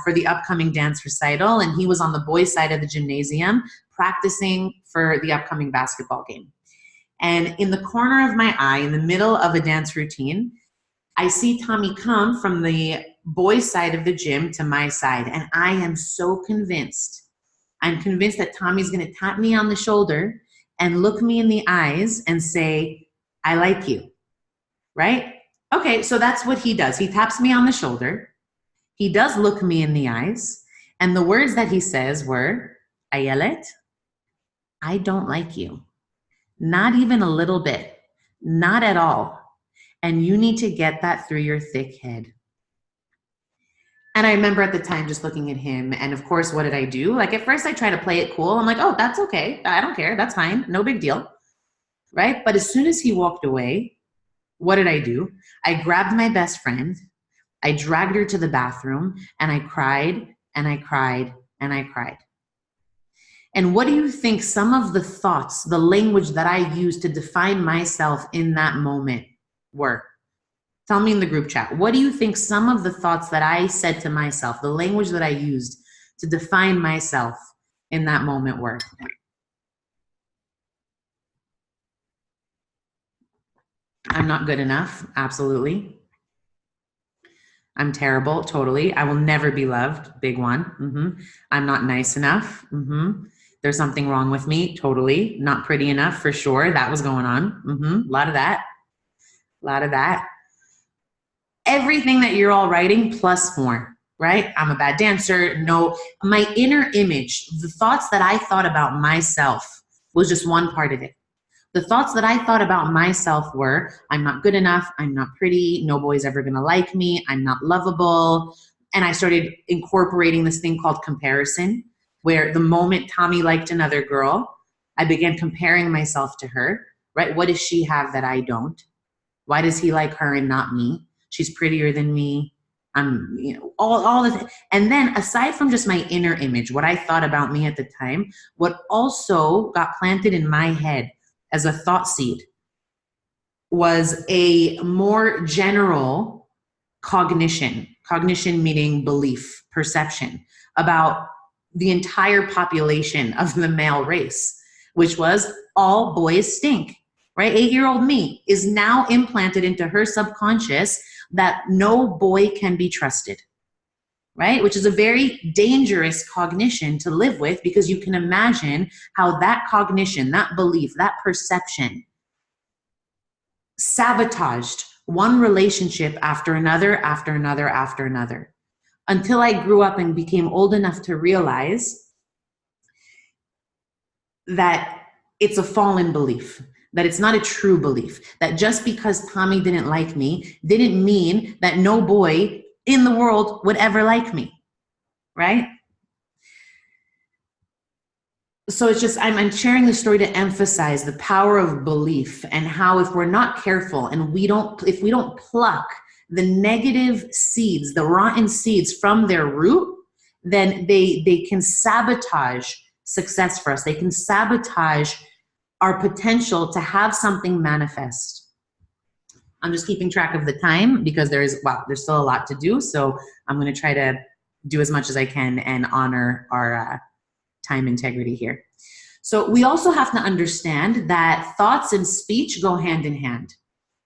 for the upcoming dance recital, and he was on the boys' side of the gymnasium practicing for the upcoming basketball game. And in the corner of my eye, in the middle of a dance routine, I see Tommy come from the boys' side of the gym to my side, and I am so convinced. I'm convinced that Tommy's going to tap me on the shoulder and look me in the eyes and say, I like you, right? Okay, so that's what he does. He taps me on the shoulder. He does look me in the eyes, and the words that he says were, Ayelet, I don't like you. Not even a little bit. Not at all. And you need to get that through your thick head. And I remember at the time just looking at him, and of course, what did I do? Like at first I try to play it cool. I'm like, oh, that's okay. I don't care. That's fine. No big deal, right? But as soon as he walked away, what did I do? I grabbed my best friend. I dragged her to the bathroom, and I cried, and I cried, and I cried. And what do you think some of the thoughts, the language that I used to define myself in that moment were? Tell me in the group chat. What do you think some of the thoughts that I said to myself, the language that I used to define myself in that moment were? I'm not good enough. Absolutely. I'm terrible. Totally. I will never be loved. Big one. I'm not nice enough. There's something wrong with me. Totally. Not pretty enough for sure. That was going on. A lot of that. A lot of that. Everything that you're all writing plus more, right? I'm a bad dancer. No, my inner image, the thoughts that I thought about myself was just one part of it. The thoughts that I thought about myself were, I'm not good enough. I'm not pretty. No boy's ever going to like me. I'm not lovable. And I started incorporating this thing called comparison, where the moment Tommy liked another girl, I began comparing myself to her, right? What does she have that I don't? Why does he like her and not me? She's prettier than me. I'm, all of it. And then aside from just my inner image, what I thought about me at the time, what also got planted in my head as a thought seed was a more general cognition meaning belief, perception about the entire population of the male race, which was all boys stink, right? 8-year-old me is now implanted into her subconscious that no boy can be trusted, right? Which is a very dangerous cognition to live with, because you can imagine how that cognition, that belief, that perception sabotaged one relationship after another, after another, after another, until I grew up and became old enough to realize that it's a fallen belief, that it's not a true belief, that just because Tommy didn't like me didn't mean that no boy in the world would ever like me, right? So it's just, I'm sharing this story to emphasize the power of belief and how if we're not careful and if we don't pluck the negative seeds, the rotten seeds from their root, then they can sabotage success for us. They can sabotage our potential to have something manifest. I'm just keeping track of the time because there's still a lot to do. So I'm going to try to do as much as I can and honor our time integrity here. So we also have to understand that thoughts and speech go hand in hand,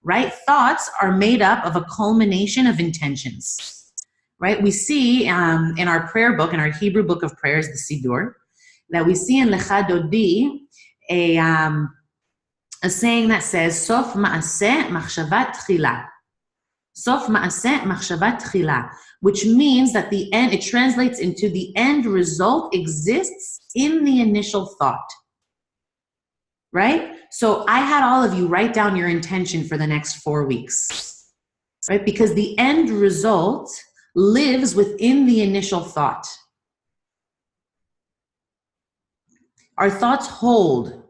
right? Thoughts are made up of a culmination of intentions, right? We see in our prayer book, in our Hebrew book of prayers, the Siddur, that we see in Lecha Dodi a saying that says, Sof ma'aseh machshavat tchila. Sof ma'aseh machshavat tchila, which means that the end, it translates into the end result exists in the initial thought, right? So I had all of you write down your intention for the next 4 weeks, right? Because the end result lives within the initial thought. Our thoughts hold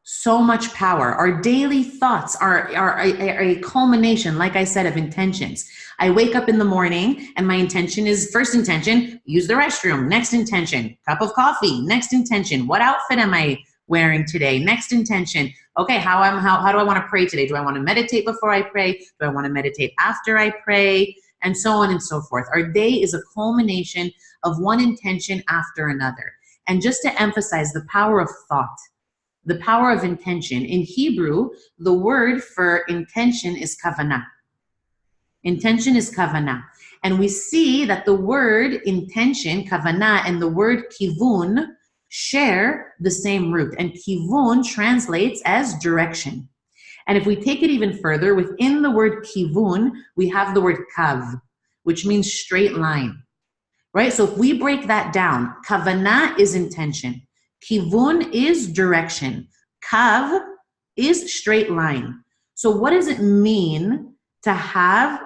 so much power. Our daily thoughts are a culmination, like I said, of intentions. I wake up in the morning and my intention is, first intention, use the restroom. Next intention, cup of coffee. Next intention, what outfit am I wearing today? Next intention, okay, how do I want to pray today? Do I want to meditate before I pray? Do I want to meditate after I pray? And so on and so forth. Our day is a culmination of one intention after another. And just to emphasize the power of thought, the power of intention. In Hebrew, the word for intention is kavanah. Intention is kavanah. And we see that the word intention, kavanah, and the word kivun share the same root. And kivun translates as direction. And if we take it even further, within the word kivun, we have the word kav, which means straight line, right? So if we break that down, kavanah is intention. Kivun is direction. Kav is straight line. So what does it mean to have,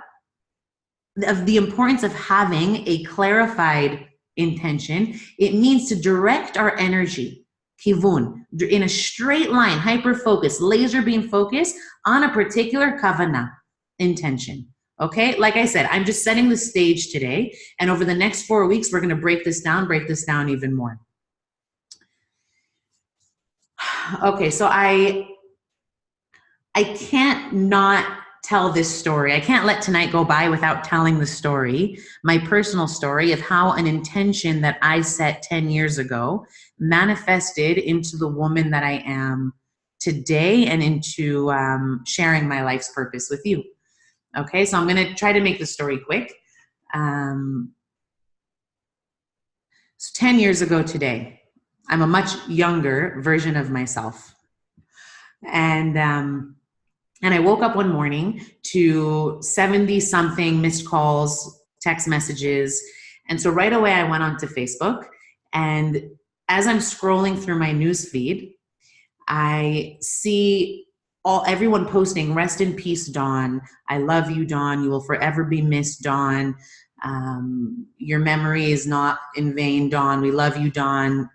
of the importance of having a clarified intention? It means to direct our energy, kivun, in a straight line, hyper-focus, laser beam focus on a particular kavanah, intention. Okay, like I said, I'm just setting the stage today, and over the next 4 weeks, we're going to break this down even more. Okay, so I can't not tell this story. I can't let tonight go by without telling the story, my personal story of how an intention that I set 10 years ago manifested into the woman that I am today and into sharing my life's purpose with you. Okay, so I'm going to try to make the story quick. So 10 years ago today, I'm a much younger version of myself. And I woke up one morning to 70-something missed calls, text messages. And so right away I went onto Facebook. And as I'm scrolling through my news feed, I see everyone posting, rest in peace, Dawn. I love you, Dawn. You will forever be missed, Dawn. Your memory is not in vain, Dawn. We love you, Dawn.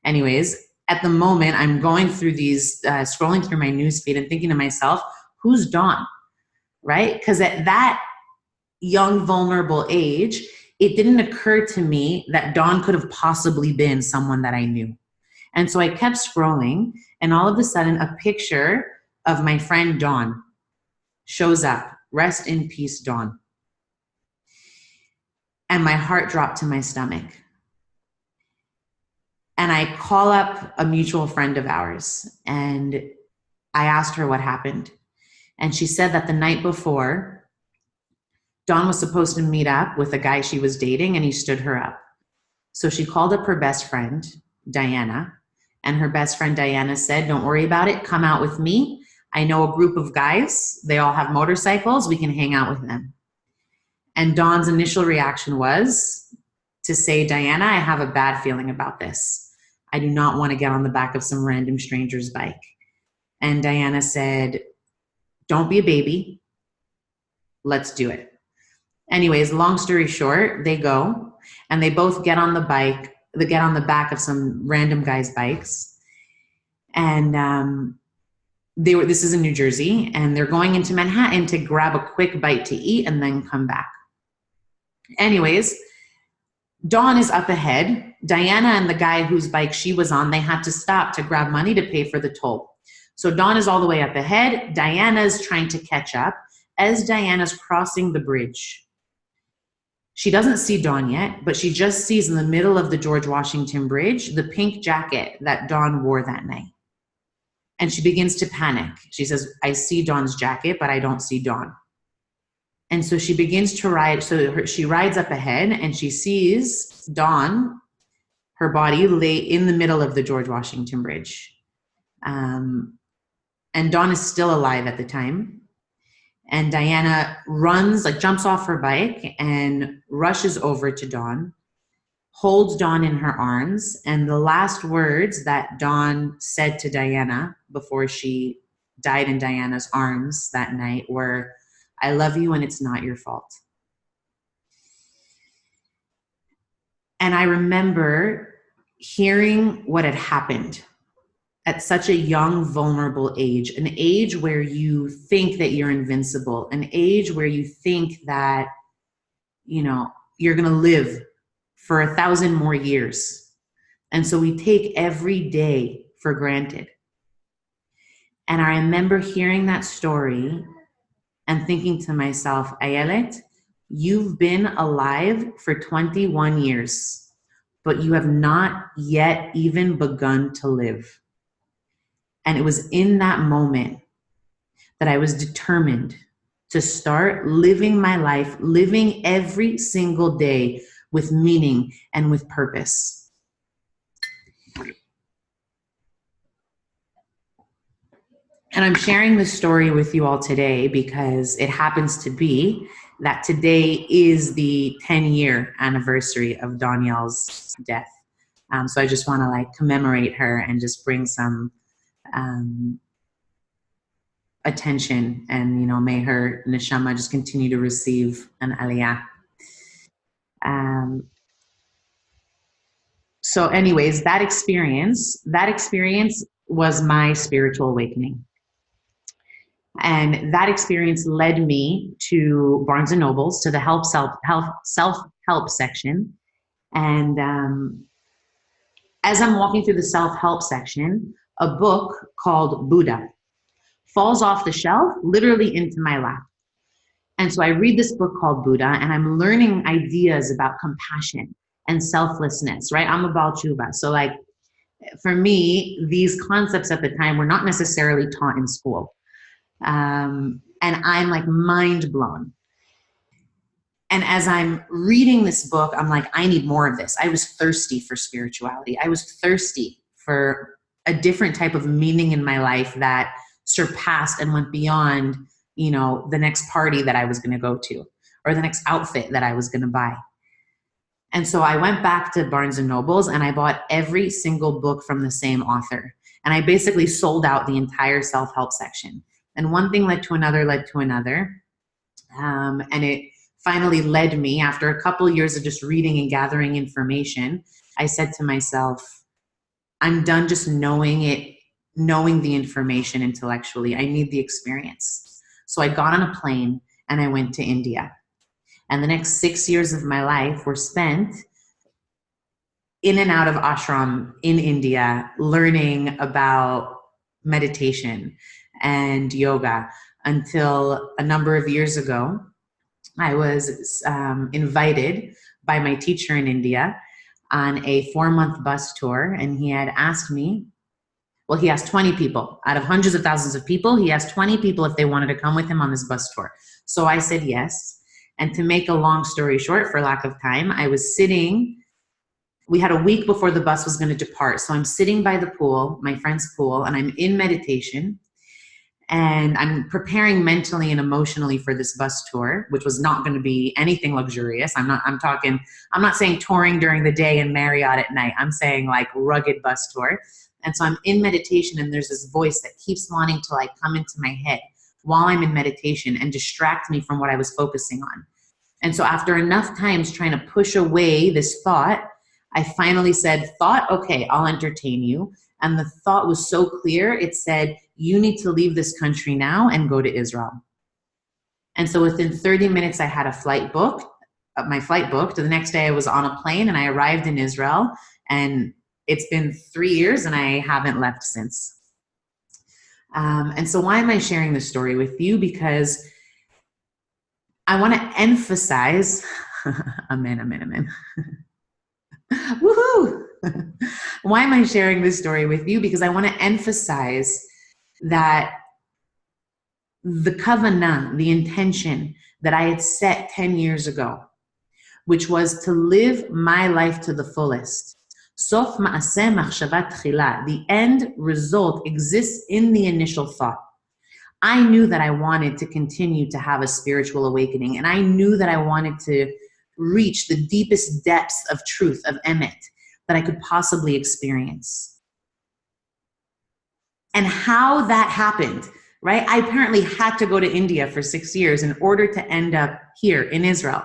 Anyways, at the moment, I'm going through these, scrolling through my newsfeed and thinking to myself, who's Dawn, right? Because at that young, vulnerable age, it didn't occur to me that Dawn could have possibly been someone that I knew. And so I kept scrolling, and all of a sudden, a picture of my friend Dawn shows up. Rest in peace, Dawn. And my heart dropped to my stomach. And I call up a mutual friend of ours, and I asked her what happened. And she said that the night before, Dawn was supposed to meet up with a guy she was dating, and he stood her up. So she called up her best friend, Diana, and her best friend Diana said, don't worry about it, come out with me. I know a group of guys, they all have motorcycles, we can hang out with them. And Dawn's initial reaction was to say, Diana, I have a bad feeling about this. I do not want to get on the back of some random stranger's bike. And Diana said, don't be a baby. Let's do it. Anyways, long story short, they go and they both get on the bike. They get on the back of some random guy's bikes. And this is in New Jersey, and they're going into Manhattan to grab a quick bite to eat and then come back. Anyways, Dawn is up ahead. Diana and the guy whose bike she was on, they had to stop to grab money to pay for the toll. So Dawn is all the way up ahead. Diana's trying to catch up. As Diana's crossing the bridge, she doesn't see Dawn yet, but she just sees in the middle of the George Washington Bridge the pink jacket that Dawn wore that night. And she begins to panic. She says, I see Dawn's jacket, but I don't see Dawn. And so she begins to ride. So she rides up ahead and she sees Dawn, her body lay in the middle of the George Washington Bridge. And Dawn is still alive at the time. And Diana runs, like jumps off her bike and rushes over to Dawn, holds Dawn in her arms. And the last words that Dawn said to Diana before she died in Diana's arms that night were, I love you and it's not your fault. And I remember hearing what had happened at such a young, vulnerable age, an age where you think that you're invincible, an age where you think that, you know, you're going to live for 1,000 more years. And so we take every day for granted. And I remember hearing that story and thinking to myself, Ayelet, you've been alive for 21 years, but you have not yet even begun to live. And it was in that moment that I was determined to start living my life, living every single day with meaning and with purpose. And I'm sharing this story with you all today because it happens to be that today is the 10-year anniversary of Danielle's death. So I just want to commemorate her and just bring some attention, and may her neshama just continue to receive an aliyah. So anyways, that experience was my spiritual awakening. And that experience led me to Barnes & Noble's, to the self-help section. And as I'm walking through the self-help section, a book called Buddha falls off the shelf, literally into my lap. And so I read this book called Buddha, and I'm learning ideas about compassion and selflessness, right? I'm a Baal Tshuva. So for me, these concepts at the time were not necessarily taught in school. And I'm mind blown. And as I'm reading this book, I'm like, I need more of this. I was thirsty for spirituality. I was thirsty for a different type of meaning in my life that surpassed and went beyond, the next party that I was going to go to or the next outfit that I was going to buy. And so I went back to Barnes & Noble's and I bought every single book from the same author. And I basically sold out the entire self-help section. And one thing led to another, and it finally led me, after a couple of years of just reading and gathering information, I said to myself, I'm done just knowing the information intellectually. I need the experience. So I got on a plane and I went to India. And the next 6 years of my life were spent in and out of ashram in India, learning about meditation and yoga, until a number of years ago, I was invited by my teacher in India on a 4-month bus tour. And he had asked me, he asked 20 people out of hundreds of thousands of people. He asked 20 people if they wanted to come with him on this bus tour. So I said yes. And to make a long story short, for lack of time, I was sitting, we had a week before the bus was going to depart. So I'm sitting by the pool, my friend's pool, and I'm in meditation. And I'm preparing mentally and emotionally for this bus tour, which was not going to be anything luxurious. I'm not saying touring during the day and Marriott at night. I'm saying like rugged bus tour. And so I'm in meditation, and there's this voice that keeps wanting to like come into my head while I'm in meditation and distract me from what I was focusing on. And so after enough times trying to push away this thought, I finally said, thought, okay, I'll entertain you. And the thought was so clear. It said, you need to leave this country now and go to Israel. And so within 30 minutes, I had my flight booked. The next day I was on a plane and I arrived in Israel, and it's been 3 years and I haven't left since. And so why am I sharing this story with you? Because I want to emphasize, amen. Woohoo! Why am I sharing this story with you? Because I want to emphasize that the kavanah, the intention that I had set 10 years ago, which was to live my life to the fullest. Sof ma'aseh machshavat tchila. The end result exists in the initial thought. I knew that I wanted to continue to have a spiritual awakening, and I knew that I wanted to reach the deepest depths of truth, of emet, that I could possibly experience. And how that happened, right? I apparently had to go to India for 6 years in order to end up here in Israel,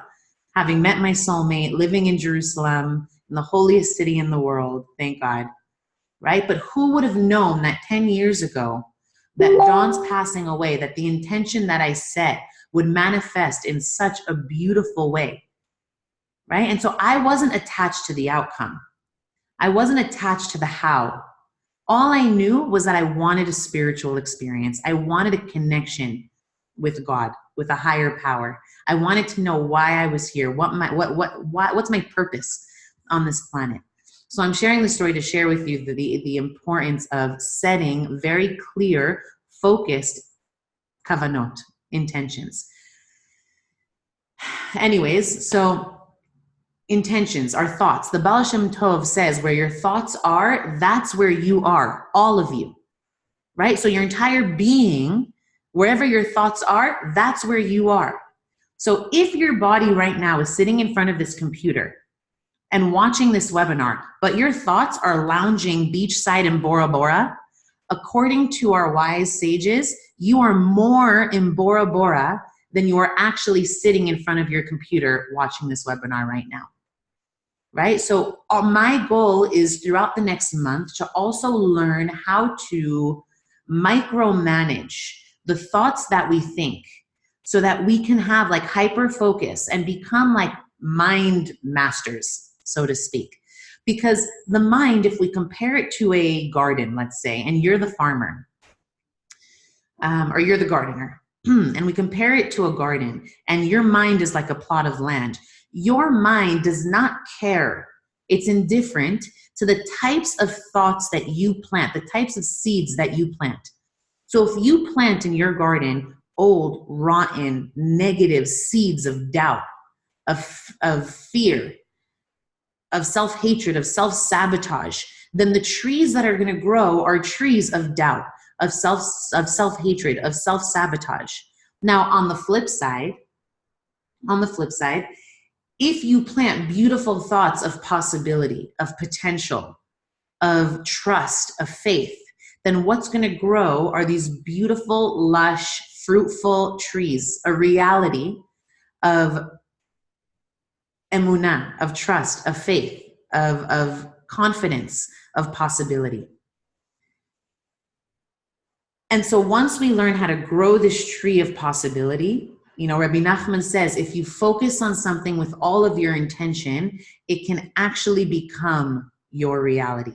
having met my soulmate, living in Jerusalem, in the holiest city in the world, thank God, right? But who would have known that 10 years ago that John's passing away, that the intention that I set would manifest in such a beautiful way, right? And so I wasn't attached to the outcome. I wasn't attached to the how. All I knew was that I wanted a spiritual experience. I wanted a connection with God, with a higher power. I wanted to know why I was here. What's my purpose on this planet? So I'm sharing this story to share with you the importance of setting very clear, focused kavanot, intentions. Anyways, so intentions are thoughts. The Baal Shem Tov says where your thoughts are, that's where you are, all of you, right? So your entire being, wherever your thoughts are, that's where you are. So if your body right now is sitting in front of this computer and watching this webinar, but your thoughts are lounging beachside in Bora Bora, according to our wise sages, you are more in Bora Bora than you are actually sitting in front of your computer watching this webinar right now. Right? So my goal is throughout the next month to also learn how to micromanage the thoughts that we think so that we can have like hyper focus and become like mind masters, so to speak. Because the mind, if we compare it to a garden, let's say, and you're the farmer, or you're the gardener, and we compare it to a garden, and your mind is like a plot of land, your mind does not care. It's indifferent to the types of thoughts that you plant, the types of seeds that you plant. So if you plant in your garden old, rotten, negative seeds of doubt, of fear, of self-hatred, of self-sabotage, then the trees that are going to grow are trees of doubt, of self-hatred, of self-sabotage. Now, on the flip side, if you plant beautiful thoughts of possibility, of potential, of trust, of faith, then what's going to grow are these beautiful, lush, fruitful trees, a reality of emunah, of trust, of faith, of confidence, of possibility. And so once we learn how to grow this tree of possibility, you know, Rabbi Nachman says, if you focus on something with all of your intention, it can actually become your reality.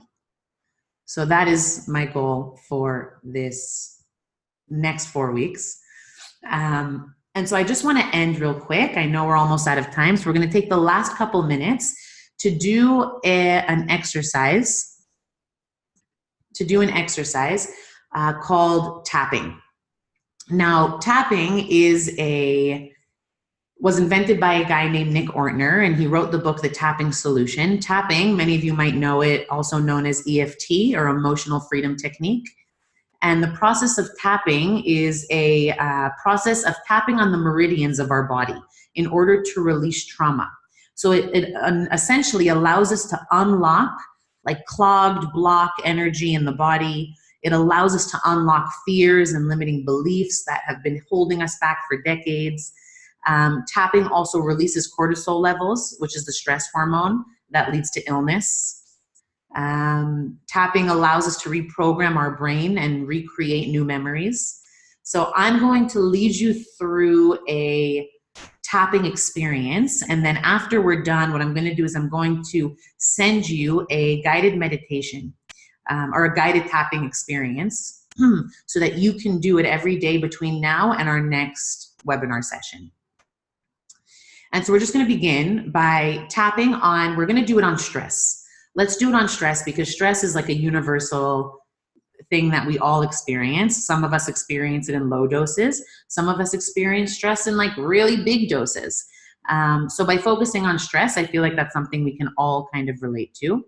So that is my goal for this next 4 weeks. And so I just want to end real quick. I know we're almost out of time. So we're going to take the last couple minutes to do an exercise, called tapping. Now, tapping was invented by a guy named Nick Ortner, and he wrote the book, The Tapping Solution. Tapping, many of you might know it, also known as EFT, or Emotional Freedom Technique. And the process of tapping is a process of tapping on the meridians of our body in order to release trauma. So it essentially allows us to unlock like clogged, blocked energy in the body. It allows us to unlock fears and limiting beliefs that have been holding us back for decades. Tapping also releases cortisol levels, which is the stress hormone that leads to illness. Tapping allows us to reprogram our brain and recreate new memories. So I'm going to lead you through a tapping experience, and then after we're done, what I'm going to do is I'm going to send you a guided meditation or a guided tapping experience so that you can do it every day between now and our next webinar session. And so we're just going to begin by tapping on, we're going to do it on stress. Let's do it on stress because stress is like a universal thing that we all experience. Some of us experience it in low doses. Some of us experience stress in like really big doses. So by focusing on stress, I feel like that's something we can all kind of relate to.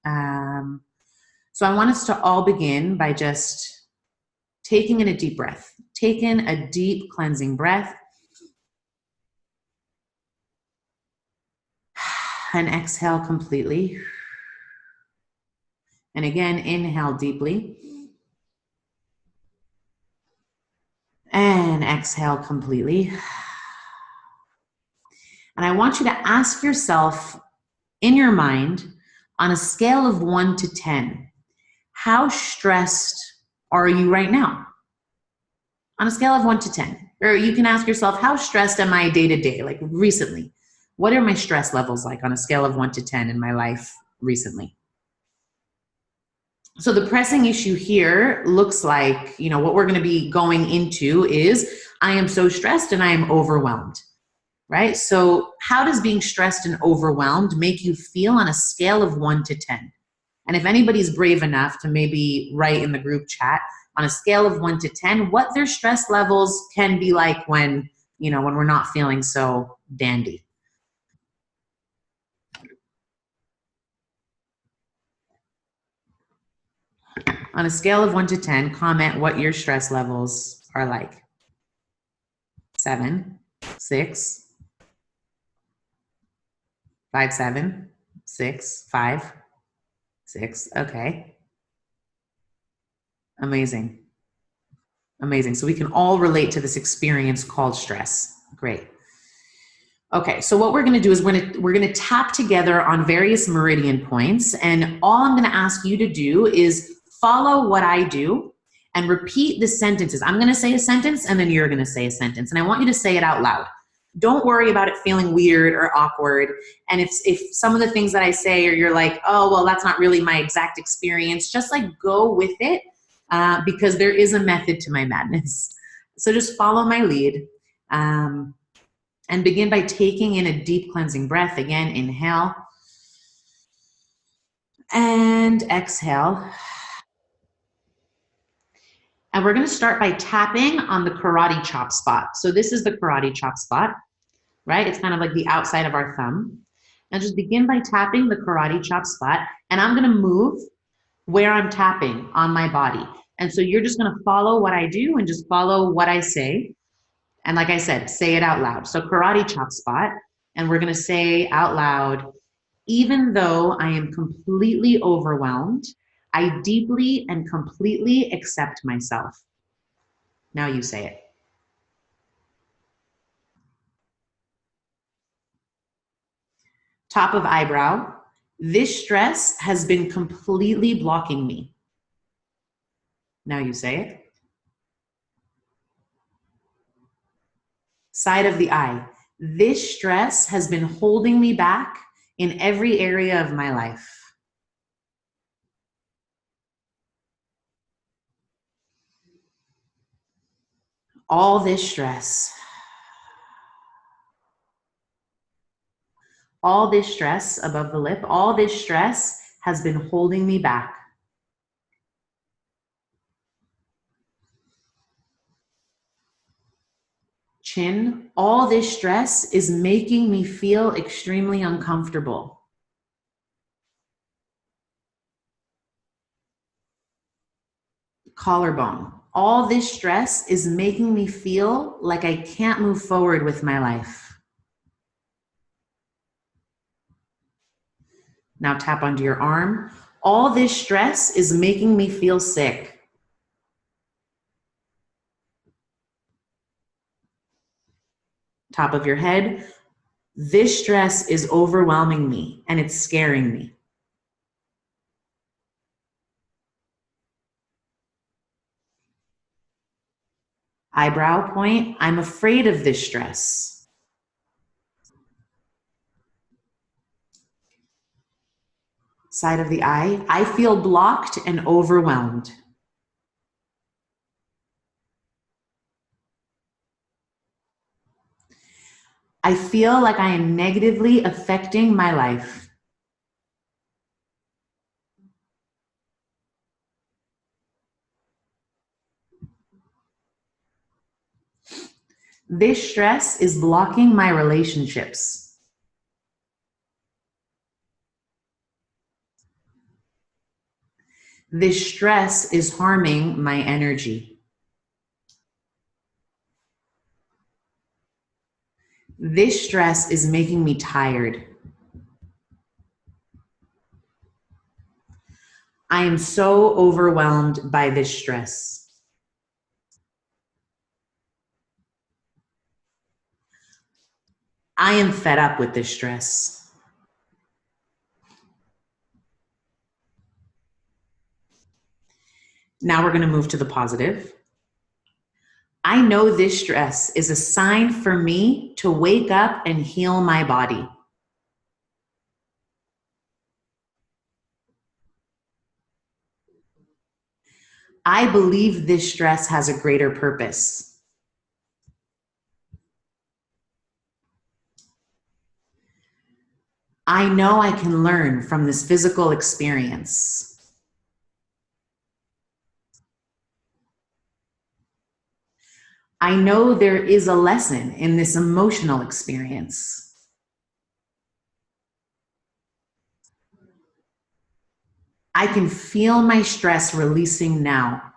So I want us to all begin by just taking in a deep breath. Take in a deep cleansing breath. And exhale completely. And again, inhale deeply. And exhale completely. And I want you to ask yourself in your mind, on a scale of 1 to 10, how stressed are you right now? On a scale of 1 to 10. Or you can ask yourself, how stressed am I day to day, like recently? What are my stress levels like on a scale of 1 to 10 in my life recently? So the pressing issue here looks like, you know, what we're going to be going into is I am so stressed and I am overwhelmed, right? So how does being stressed and overwhelmed make you feel on a scale of 1 to 10? And if anybody's brave enough to maybe write in the group chat on a scale of 1 to 10, what their stress levels can be like when, you know, when we're not feeling so dandy. On a scale of 1 to 10, comment what your stress levels are like. 7, 6, 5, 7, 6, 5, 6. Okay. Amazing. Amazing. So we can all relate to this experience called stress. Great. Okay, so what we're going to do is we're going to tap together on various meridian points, and all I'm going to ask you to do is follow what I do and repeat the sentences. I'm going to say a sentence and then you're going to say a sentence, and I want you to say it out loud. Don't worry about it feeling weird or awkward. And if some of the things that I say, or you're like, oh, well, that's not really my exact experience, just like go with it because there is a method to my madness. So just follow my lead. And begin by taking in a deep cleansing breath. Again, inhale and exhale. And we're going to start by tapping on the karate chop spot. So this is the karate chop spot, right? It's kind of like the outside of our thumb. And just begin by tapping the karate chop spot. And I'm going to move where I'm tapping on my body. And so you're just going to follow what I do and just follow what I say. And like I said, say it out loud. So karate chop spot, and we're going to say out loud, even though I am completely overwhelmed, I deeply and completely accept myself. Now you say it. Top of eyebrow, this stress has been completely blocking me. Now you say it. Side of the eye, this stress has been holding me back in every area of my life. All this stress above the lip, all this stress has been holding me back. Chin, all this stress is making me feel extremely uncomfortable. Collarbone. All this stress is making me feel like I can't move forward with my life. Now tap onto your arm. All this stress is making me feel sick. Top of your head. This stress is overwhelming me and it's scaring me. Eyebrow point. I'm afraid of this stress. Side of the eye. I feel blocked and overwhelmed. I feel like I am negatively affecting my life. This stress is blocking my relationships. This stress is harming my energy. This stress is making me tired. I am so overwhelmed by this stress. I am fed up with this stress. Now we're going to move to the positive. I know this stress is a sign for me to wake up and heal my body. I believe this stress has a greater purpose. I know I can learn from this physical experience. I know there is a lesson in this emotional experience. I can feel my stress releasing now.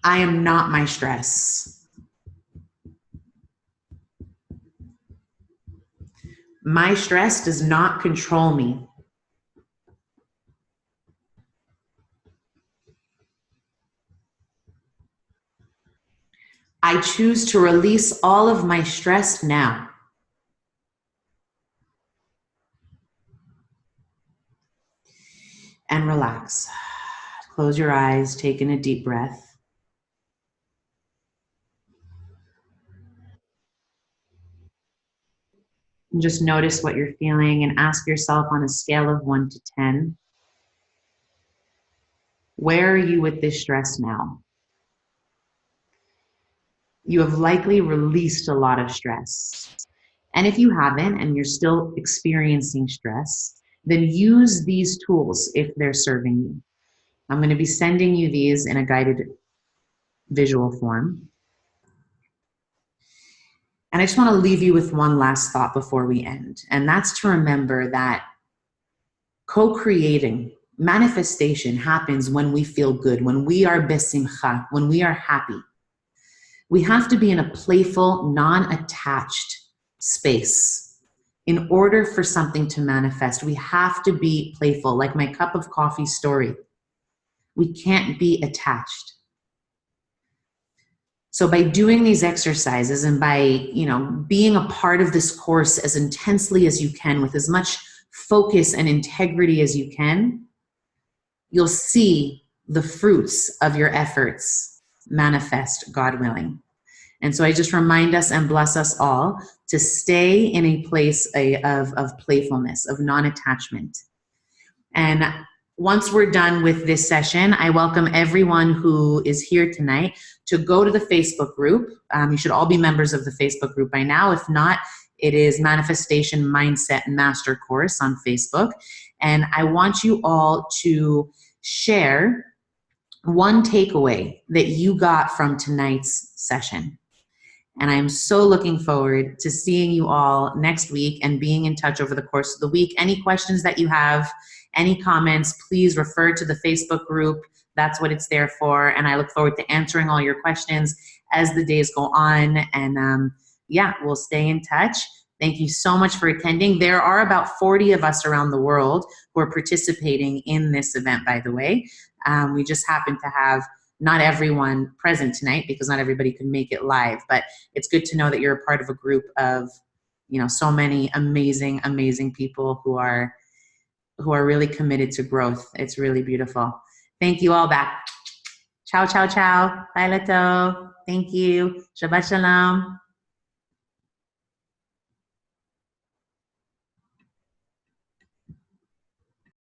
I am not my stress. My stress does not control me. I choose to release all of my stress now. And relax. Close your eyes, take in a deep breath. And just notice what you're feeling and ask yourself on a scale of 1 to 10, where are you with this stress now? You have likely released a lot of stress. And if you haven't and you're still experiencing stress, then use these tools if they're serving you. I'm going to be sending you these in a guided visual form. And I just want to leave you with one last thought before we end. And that's to remember that co-creating, manifestation happens when we feel good, when we are besimcha, when we are happy. We have to be in a playful, non-attached space in order for something to manifest. We have to be playful, like my cup of coffee story. We can't be attached. So by doing these exercises and by, being a part of this course as intensely as you can, with as much focus and integrity as you can, you'll see the fruits of your efforts manifest, God willing. And so I just remind us and bless us all to stay in a place of playfulness, of non-attachment. And once we're done with this session, I welcome everyone who is here tonight to go to the Facebook group. You should all be members of the Facebook group by now. If not, it is Manifestation Mindset Master Course on Facebook. And I want you all to share one takeaway that you got from tonight's session. And I'm so looking forward to seeing you all next week and being in touch over the course of the week. Any questions that you have, any comments, please refer to the Facebook group. That's what it's there for. And I look forward to answering all your questions as the days go on. And yeah, we'll stay in touch. Thank you so much for attending. There are about 40 of us around the world who are participating in this event, by the way. We just happen to have not everyone present tonight because not everybody could make it live, but it's good to know that you're a part of a group of, you know, so many amazing, amazing people who are really committed to growth. It's really beautiful. Thank you all back. Ciao, ciao, ciao. Bye, Leto. Thank you. Shabbat shalom.